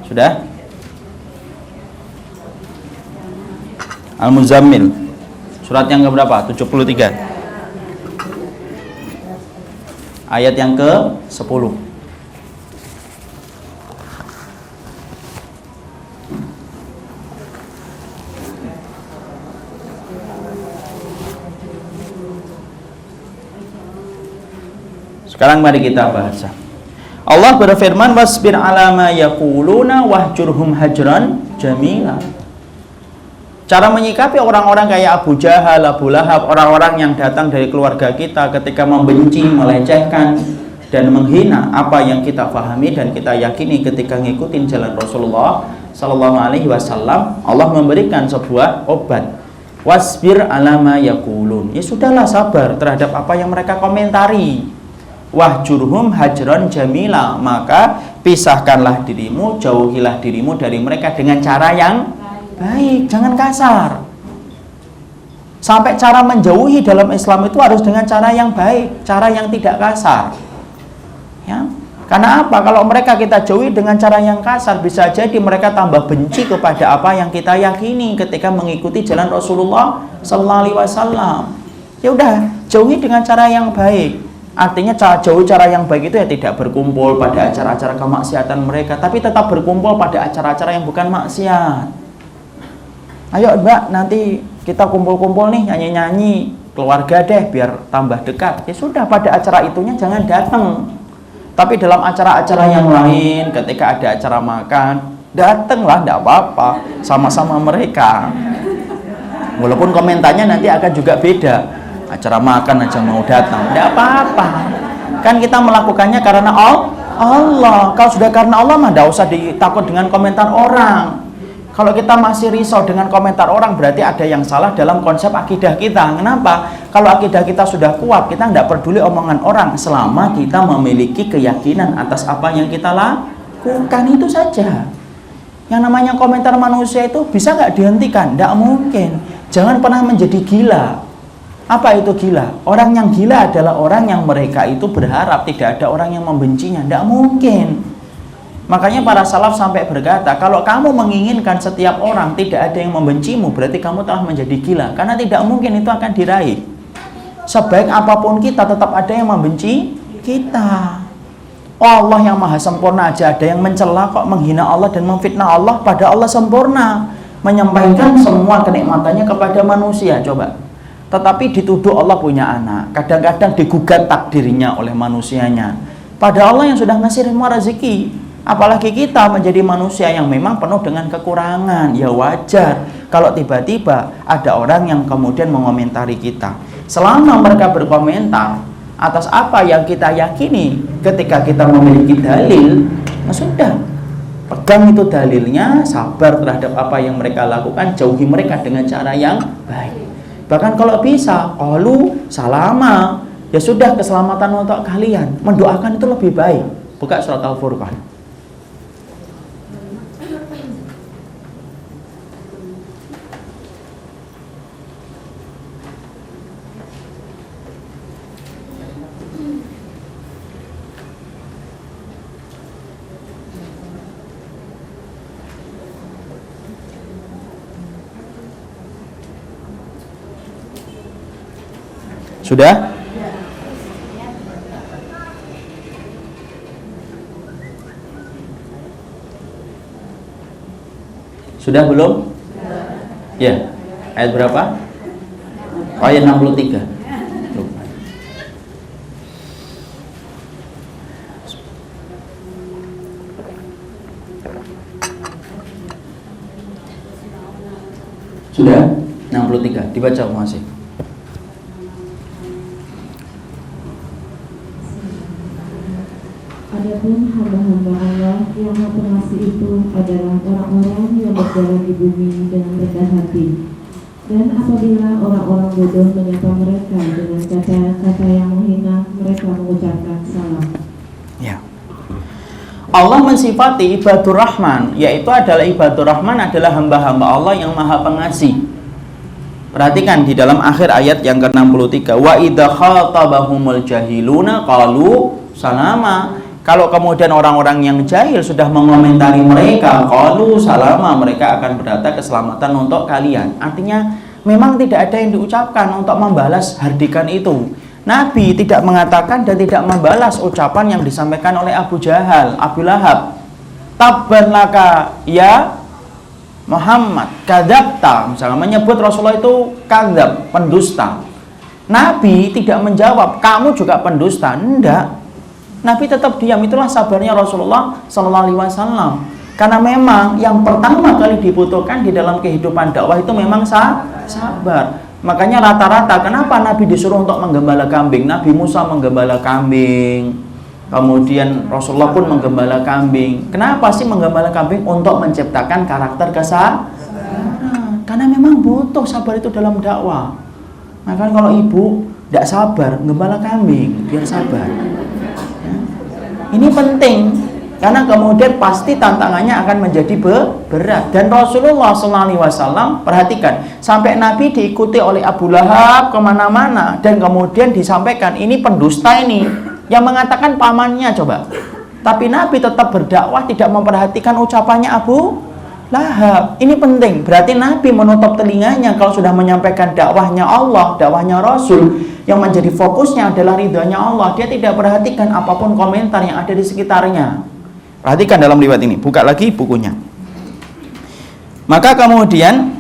Sudah? Al-Muzammil. Surat yang keberapa? 73. Ayat yang ke-10. Sekarang mari kita baca. Allah berfirman, wasbir ala ma yaquluna wahjurhum hajran jamila. Cara menyikapi orang-orang kayak Abu Jahal, Abu Lahab, orang-orang yang datang dari keluarga kita ketika membenci, melecehkan, dan menghina apa yang kita pahami dan kita yakini ketika ngikutin jalan Rasulullah Sallallahu Alaihi Wasallam, Allah memberikan sebuah obat. Wasbir ala ma yaqulun. Ya sudahlah, sabar terhadap apa yang mereka komentari. Wahjurhum hajran jamila. Maka pisahkanlah dirimu, jauhilah dirimu dari mereka dengan cara yang baik, jangan kasar. Sampai cara menjauhi dalam Islam itu harus dengan cara yang baik, cara yang tidak kasar. Ya, karena apa? Kalau mereka kita jauhi dengan cara yang kasar, bisa jadi mereka tambah benci kepada apa yang kita yakini ketika mengikuti jalan Rasulullah Sallallahu Alaihi Wasallam. Ya udah, jauhi dengan cara yang baik. Artinya cara yang baik itu ya tidak berkumpul pada acara-acara kemaksiatan mereka, tapi tetap berkumpul pada acara-acara yang bukan maksiat. Ayo Mbak, nanti kita kumpul-kumpul nih, nyanyi-nyanyi keluarga deh biar tambah dekat. Ya sudah, pada acara itunya jangan datang. Tapi dalam acara-acara yang lain, ketika ada acara makan, datanglah, tidak apa-apa, sama-sama mereka. Walaupun komentarnya nanti akan juga beda. Acara makan aja mau datang, tidak apa-apa. Kan kita melakukannya karena Allah. Kalau sudah karena Allah mah tidak usah ditakut dengan komentar orang. Kalau kita masih risau dengan komentar orang, berarti ada yang salah dalam konsep akidah kita. Kenapa? Kalau akidah kita sudah kuat, kita tidak peduli omongan orang selama kita memiliki keyakinan atas apa yang kita lakukan, itu saja. Yang namanya komentar manusia itu bisa nggak dihentikan? Tidak mungkin. Jangan pernah menjadi gila. Apa itu gila? Orang yang gila adalah orang yang mereka itu berharap tidak ada orang yang membencinya. Tidak mungkin. Makanya para salaf sampai berkata, kalau kamu menginginkan setiap orang tidak ada yang membencimu, berarti kamu telah menjadi gila. Karena tidak mungkin itu akan diraih. Sebaik apapun kita, tetap ada yang membenci kita. Allah yang maha sempurna aja ada yang mencela kok, menghina Allah dan memfitnah Allah, pada Allah sempurna menyampaikan semua kenikmatannya kepada manusia. Coba, tetapi dituduh Allah punya anak, kadang-kadang digugat takdirnya oleh manusianya, pada Allah yang sudah ngasih semua rezeki. Apalagi kita menjadi manusia yang memang penuh dengan kekurangan. Ya wajar kalau tiba-tiba ada orang yang kemudian mengomentari kita. Selama mereka berkomentar atas apa yang kita yakini, ketika kita memiliki dalil, nah sudah, pegang itu dalilnya, sabar terhadap apa yang mereka lakukan, jauhi mereka dengan cara yang baik. Bahkan kalau bisa, qalu salama, ya sudah, keselamatan untuk kalian, mendoakan itu lebih baik. Buka surat Al-Furqan. Sudah? Sudah belum? Ya. Ayat berapa? Ayat 63. Sudah? 63. Dibaca masih. Adapun hamba-hamba Allah yang Maha Pengasih itu adalah orang-orang yang berjalan di bumi dengan rendah hati. Dan apabila orang-orang bodoh menyapa mereka dengan kata-kata yang menghina, mereka mengucapkan salam. Ya. Allah mensifati ibadur rahman, yaitu adalah ibadur rahman adalah hamba-hamba Allah yang Maha Pengasih. Perhatikan di dalam akhir ayat yang ke-63, wa idza khatabahumul jahiluna qalu salama. Kalau kemudian orang-orang yang jahil sudah mengomentari mereka, qalu salama, mereka akan berkata keselamatan untuk kalian. Artinya memang tidak ada yang diucapkan untuk membalas hardikan itu. Nabi tidak mengatakan dan tidak membalas ucapan yang disampaikan oleh Abu Jahal, Abu Lahab. Tabban laka ya Muhammad, kadzabta, misalnya menyebut Rasulullah itu kadzab, pendusta. Nabi tidak menjawab, kamu juga pendusta. Enggak. Nabi tetap diam. Itulah sabarnya Rasulullah SAW. Karena memang yang pertama kali dibutuhkan di dalam kehidupan dakwah itu memang sabar. Makanya rata-rata kenapa Nabi disuruh untuk menggembala kambing? Nabi Musa menggembala kambing, kemudian Rasulullah pun menggembala kambing. Kenapa sih menggembala kambing? Untuk menciptakan karakter kesabaran. Karena memang butuh sabar itu dalam dakwah. Maka kalau ibu tidak sabar, gembala kambing biar sabar. Ini penting, karena kemudian pasti tantangannya akan menjadi berat. Dan Rasulullah SAW, perhatikan, sampai Nabi diikuti oleh Abu Lahab kemana-mana, dan kemudian disampaikan, ini pendusta ini, yang mengatakan pamannya coba. Tapi Nabi tetap berdakwah, tidak memperhatikan ucapannya Abu Lahab. Ini penting, berarti Nabi menutup telinganya kalau sudah menyampaikan dakwahnya Allah, dakwahnya Rasul. Yang menjadi fokusnya adalah ridhonya Allah. Dia tidak perhatikan apapun komentar yang ada di sekitarnya. Perhatikan dalam riwayat ini. Buka lagi bukunya. Maka kemudian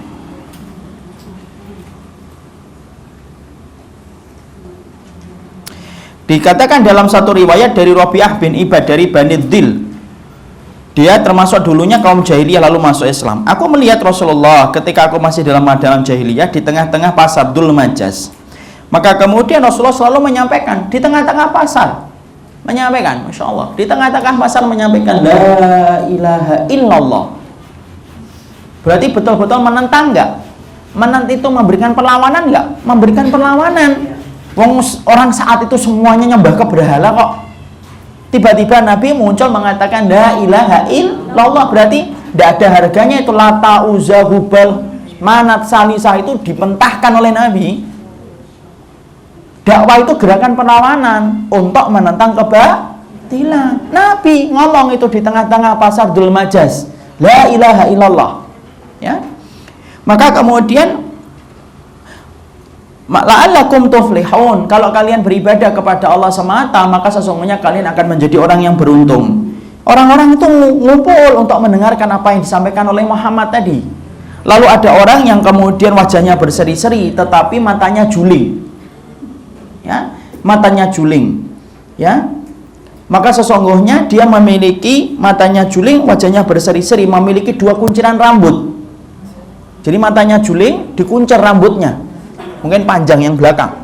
dikatakan dalam satu riwayat dari Rabi'ah bin Ibad dari Bani Dzil, dia termasuk dulunya kaum jahiliyah lalu masuk Islam. Aku melihat Rasulullah ketika aku masih dalam jahiliyah di tengah-tengah pasar Dzul Majas. Maka kemudian Rasulullah selalu menyampaikan di tengah-tengah pasar, menyampaikan, Masya Allah, di tengah-tengah pasar menyampaikan La ilaha illallah. Berarti betul-betul menentang nggak? Menentang itu memberikan perlawanan nggak? Memberikan perlawanan. Orang saat itu semuanya nyembah ke berhala kok. Tiba-tiba Nabi muncul mengatakan La ilaha illallah. Berarti tidak ada harganya itu Lata, Uzza, Hubal, Manat, Salisah itu dipentahkan oleh Nabi. Dakwah itu gerakan perlawanan untuk menentang Tilang. Nabi ngomong itu di tengah-tengah pasar Dzul Majaz. La ilaha illallah. Ya. Maka kemudian la'allakum tuflihun, kalau kalian beribadah kepada Allah semata, maka sesungguhnya kalian akan menjadi orang yang beruntung. Orang-orang itu ngumpul untuk mendengarkan apa yang disampaikan oleh Muhammad tadi. Lalu ada orang yang kemudian wajahnya berseri-seri tetapi matanya juling. Ya, matanya juling. Ya. Maka sesungguhnya dia memiliki matanya juling, wajahnya berseri-seri, memiliki 2 kunciran rambut. Jadi matanya juling, dikuncir rambutnya. Mungkin panjang yang belakang.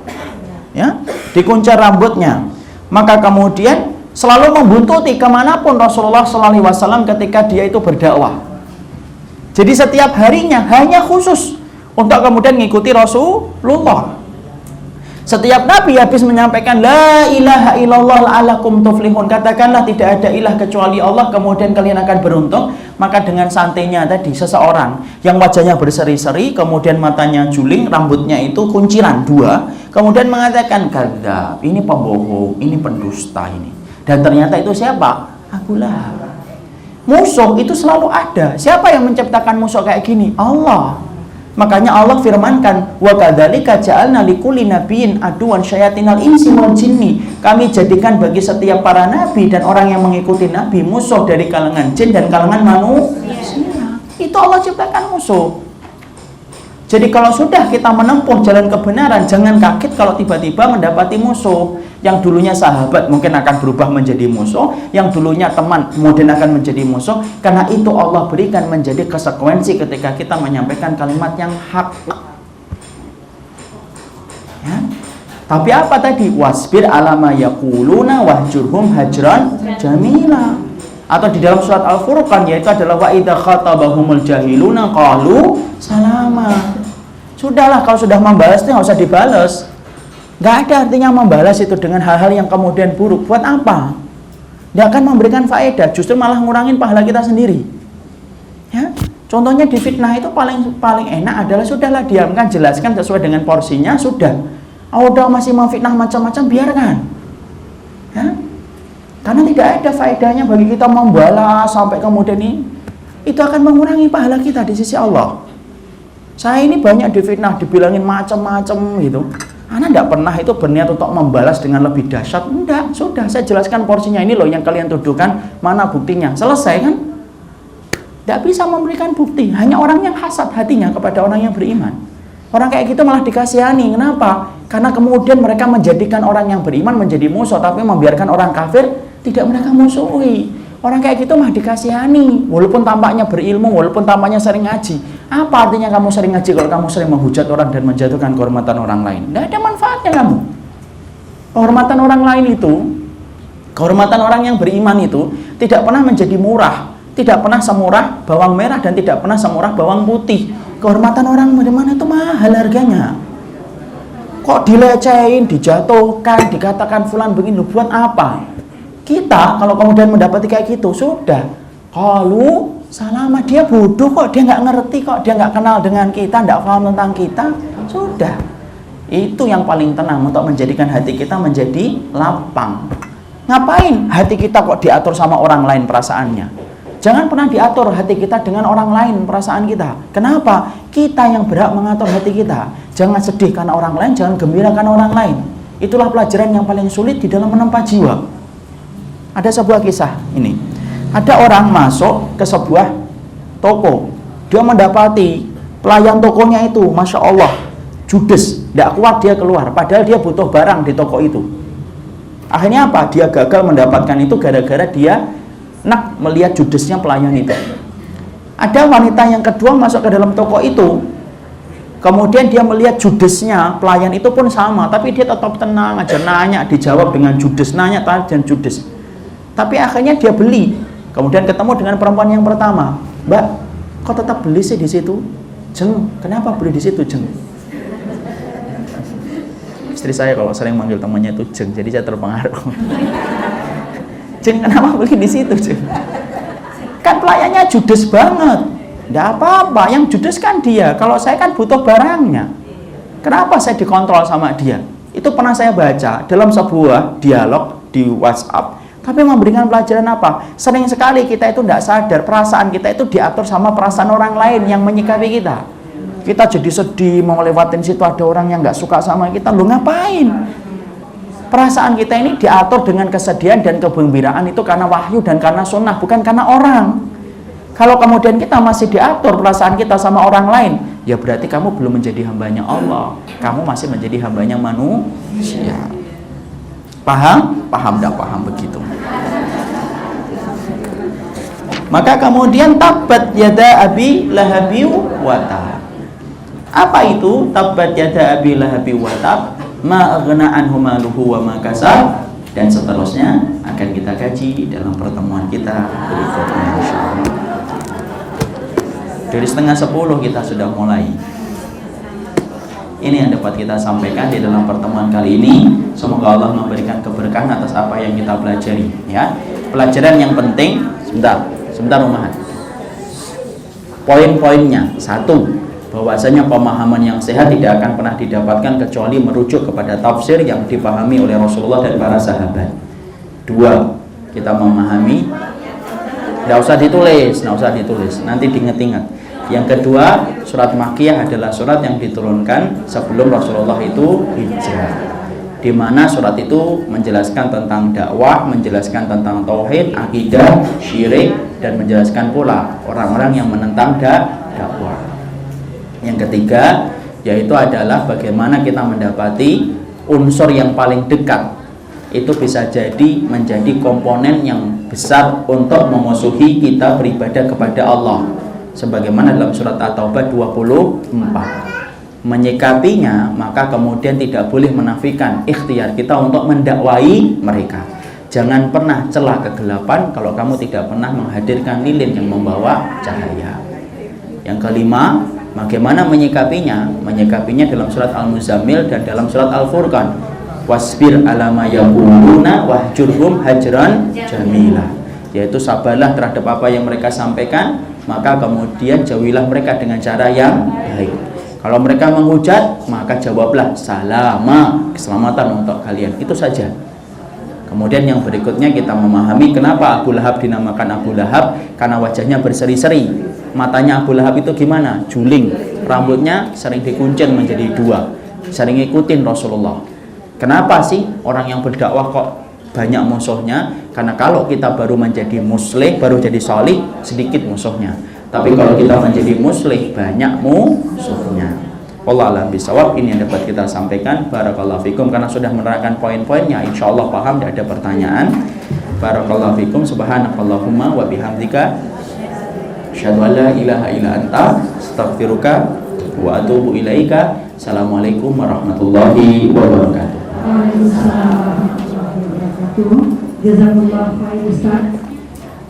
Ya, dikuncir rambutnya. Maka kemudian selalu membuntuti kemanapun Rasulullah SAW ketika dia itu berdakwah. Jadi setiap harinya hanya khusus untuk kemudian mengikuti Rasulullah. Setiap Nabi habis menyampaikan la ilaha illallah la'allakum tuflihun, katakanlah tidak ada ilah kecuali Allah, kemudian kalian akan beruntung. Maka dengan santainya tadi, seseorang yang wajahnya berseri-seri, kemudian matanya juling, rambutnya itu kunciran 2, kemudian mengatakan kadzdzab, ini pembohong, ini pendusta ini. Dan ternyata itu siapa? Abu Lahab. Musuh itu selalu ada. Siapa yang menciptakan musuh kayak gini? Allah. Makanya Allah firmankan, wa kadzalika ja'alna likulli nabiyyin aduwan syayatinal insi wal jinni. Kami jadikan bagi setiap para nabi dan orang yang mengikuti nabi musuh dari kalangan jin dan kalangan manusia. Itu Allah ciptakan musuh. Jadi kalau sudah kita menempuh jalan kebenaran, jangan kaget kalau tiba-tiba mendapati musuh. Yang dulunya sahabat mungkin akan berubah menjadi musuh, yang dulunya teman kemudian akan menjadi musuh. Karena itu Allah berikan menjadi konsekuensi ketika kita menyampaikan kalimat yang hak. Ya. Tapi apa tadi? Wasbir alama yaquluna wahjurhum hajran jamila. Atau di dalam surat Al-Furqan, yaitu adalah wa idza khatabahumul jahiluna qalu salama. Sudahlah, kalau sudah membalas itu nggak usah dibalas. Nggak ada artinya membalas itu dengan hal-hal yang kemudian buruk. Buat apa? Nggak akan memberikan faedah, justru malah ngurangin pahala kita sendiri. Ya, contohnya di fitnah itu paling enak adalah sudahlah, diamkan, jelaskan sesuai dengan porsinya, sudah. Udah masih memfitnah macam-macam, biarkan. Ya, karena tidak ada faedahnya bagi kita membalas sampai kemudian ini. Itu akan mengurangi pahala kita di sisi Allah. Saya ini banyak difitnah, dibilangin macam-macam gitu. Anak tidak pernah itu berniat untuk membalas dengan lebih dahsyat. Enggak, sudah saya jelaskan porsinya, ini loh yang kalian tuduhkan, mana buktinya. Selesai kan? Tidak bisa memberikan bukti. Hanya orang yang hasad hatinya kepada orang yang beriman. Orang kayak gitu malah dikasihani. Kenapa? Karena kemudian mereka menjadikan orang yang beriman menjadi musuh, tapi membiarkan orang kafir tidak mereka musuhi. Orang kayak gitu mah dikasihani, walaupun tampaknya berilmu, walaupun tampaknya sering ngaji. Apa artinya kamu sering ngaji kalau kamu sering menghujat orang dan menjatuhkan kehormatan orang lain? Tidak ada manfaatnya kamu. Kehormatan orang lain itu, kehormatan orang yang beriman itu tidak pernah menjadi murah, tidak pernah semurah bawang merah dan tidak pernah semurah bawang putih. Kehormatan orang beriman itu mahal harganya. Kok dilecehin, dijatuhkan, dikatakan fulan begini, buat apa? Kita kalau kemudian mendapati kayak gitu, sudah, kalau salama, dia bodoh kok, dia nggak ngerti kok, dia nggak kenal dengan kita, nggak paham tentang kita, sudah. Itu yang paling tenang untuk menjadikan hati kita menjadi lapang. Ngapain hati kita kok diatur sama orang lain perasaannya? Jangan pernah diatur hati kita dengan orang lain perasaan kita. Kenapa? Kita yang berhak mengatur hati kita. Jangan sedih karena orang lain, jangan gembira karena orang lain. Itulah pelajaran yang paling sulit di dalam menempa jiwa. Ada sebuah kisah ini. Ada orang masuk ke sebuah toko. Dia mendapati pelayan tokonya itu, Masya Allah, judes, tidak kuat dia keluar. Padahal dia butuh barang di toko itu. Akhirnya apa? Dia gagal mendapatkan itu gara-gara dia nak melihat judesnya pelayan itu. Ada wanita yang kedua masuk ke dalam toko itu. Kemudian dia melihat judesnya pelayan itu pun sama, tapi dia tetap tenang aja, nanya, dijawab dengan judes, nanya dan judes. Tapi akhirnya dia beli. Kemudian ketemu dengan perempuan yang pertama. Mbak, kok tetap beli sih di situ? Jeng, kenapa beli di situ, Jeng? Istri saya kalau sering manggil temannya itu Jeng, jadi saya terpengaruh. Jeng, kenapa beli di situ, Jeng? Kan pelayannya judes banget. Nggak apa-apa, yang judes kan dia. Kalau saya kan butuh barangnya. Kenapa saya dikontrol sama dia? Itu pernah saya baca dalam sebuah dialog di WhatsApp Tapi memberikan pelajaran apa? Sering sekali kita itu tidak sadar, perasaan kita itu diatur sama perasaan orang lain yang menyikapi kita. Kita jadi sedih, mau lewatin situ ada orang yang nggak suka sama kita, lo ngapain? Perasaan kita ini diatur dengan kesedihan dan kegembiraan itu karena wahyu dan karena sunnah, bukan karena orang. Kalau kemudian kita masih diatur perasaan kita sama orang lain, ya berarti kamu belum menjadi hambanya Allah. Kamu masih menjadi hambanya manusia. Paham? Paham tidak paham begitu? Maka kemudian tabbat yada abi lahabi wa tab. Apa itu tabbat yada abi lahabi wa tab? Ma aghna anhu maluhu wa ma kasab. Dan seterusnya akan kita kaji dalam pertemuan kita berikutnya insyaallah. Dari 9:30 kita sudah mulai. Ini yang dapat kita sampaikan di dalam pertemuan kali ini. Semoga Allah memberikan keberkahan atas apa yang kita pelajari, ya. Pelajaran yang penting, sebentar Umahat. Poin-poinnya, 1, bahwasanya pemahaman yang sehat tidak akan pernah didapatkan kecuali merujuk kepada tafsir yang dipahami oleh Rasulullah dan para sahabat. 2, kita memahami, nggak usah ditulis, nanti diingat-ingat. Yang kedua, surat Makkiyah adalah surat yang diturunkan sebelum Rasulullah itu hijrah, di mana surat itu menjelaskan tentang dakwah, menjelaskan tentang tauhid, akidah, syirik, dan menjelaskan pula orang-orang yang menentang dakwah. Yang ketiga, yaitu adalah bagaimana kita mendapati unsur yang paling dekat itu bisa jadi menjadi komponen yang besar untuk memusuhi kita beribadah kepada Allah. Sebagaimana dalam surat At-Taubah 24. Menyikapinya, maka kemudian tidak boleh menafikan ikhtiar kita untuk mendakwai mereka. Jangan pernah celah kegelapan kalau kamu tidak pernah menghadirkan lilin yang membawa cahaya. Yang kelima, bagaimana menyikapinya? Menyikapinya dalam surat Al-Muzammil dan dalam surat Al-Furqan. Wasbir ala ma yaquluna wahjurhum hajran jamila. Yaitu sabarlah terhadap apa yang mereka sampaikan, maka kemudian jauhilah mereka dengan cara yang baik. Kalau mereka menghujat, maka jawablah salama, keselamatan untuk kalian. Itu saja. Kemudian yang berikutnya kita memahami kenapa Abu Lahab dinamakan Abu Lahab, karena wajahnya berseri-seri. Matanya Abu Lahab itu gimana? Juling. Rambutnya sering dikuncir menjadi 2. Sering ngikutin Rasulullah. Kenapa sih orang yang berdakwah kok banyak musuhnya? Karena kalau kita baru menjadi muslih, baru jadi salih, sedikit musuhnya. Tapi kalau kita menjadi muslih, banyak musuhnya. Wallahu a'lam bishawab. Ini yang dapat kita sampaikan. Barakallahu fikum. Karena sudah menerangkan poin-poinnya, insyaallah paham, tidak ada pertanyaan. Barakallahu fikum. Subhanakallahumma wa bihamdika asyhadu an la ilaha illa anta astaghfiruka wa atubu ilaika. Assalamualaikum warahmatullahi wabarakatuh. Jazakumullah khair Ustaz.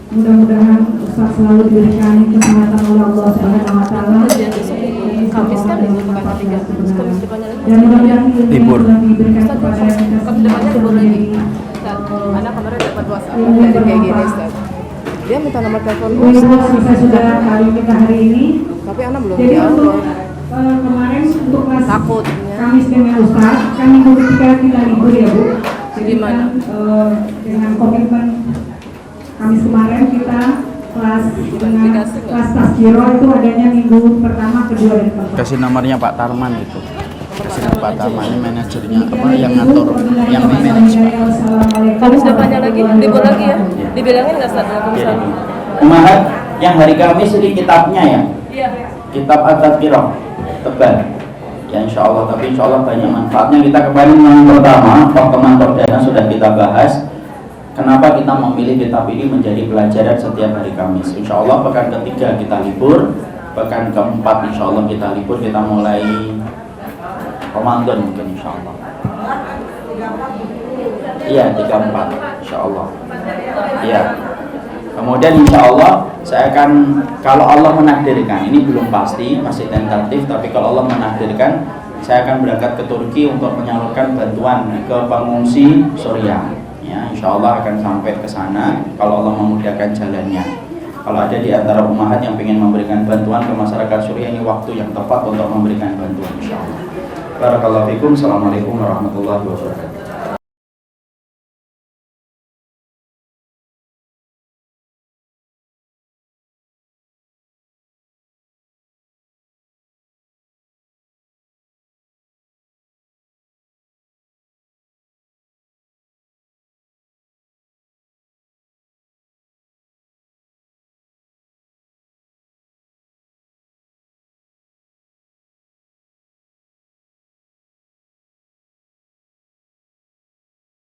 Mudah-mudahan Ustaz selalu diberikan kesehatan oleh Allah Subhanahu wa taala. Kamis kan libur dan mudah-mudahan libur diberikan kepada kita depannya libur lagi. Anak kemarin dapat WhatsApp dari kayak gini Ustaz. Dia minta nomor telepon selesai sudah kali kita hari ini. tapi anak belum Jadi untuk jawab. kemarin untuk kelas Takutnya. Kamis dengan Ustaz kan minggu ketiga kita libur ya Bu. Jadi Gimana? kan, dengan komitmen Kamis kemarin kita kelas dengan kelas Tasjiro itu adanya minggu pertama, kedua dan keempat. Kasih nomornya Pak Tarman itu. Kasih nomor Pak Tarman, ini manajernya apa yang ngatur, yang manage. Kamis depannya lagi, libur lagi ya? Dibilangin nggak Ustaz? Umahat yang hari Kamis ini kitabnya ya. Iya. Kitab At-Tadhkirah tebal. Ya insya Allah, tapi insya Allah banyak manfaatnya. Kita kembali yang pertama, pertemuan perdana sudah kita bahas. Kenapa kita memilih kitab ini menjadi pelajaran setiap hari Kamis? Insya Allah pekan ketiga kita libur, pekan keempat insya Allah kita libur. Kita mulai Ramadan mungkin insya Allah. Iya 34 insya Allah. Iya. Kemudian insya Allah saya akan, kalau Allah menakdirkan, ini belum pasti, masih tentatif, tapi kalau Allah menakdirkan, saya akan berangkat ke Turki untuk menyalurkan bantuan ke pengungsi Suriah. Ya, insya Allah akan sampai ke sana kalau Allah memudahkan jalannya. Kalau ada di antara umahat yang ingin memberikan bantuan ke masyarakat Suriah, ini waktu yang tepat untuk memberikan bantuan insya Allah. Barakallahu fikum. Assalamualaikum warahmatullahi wabarakatuh.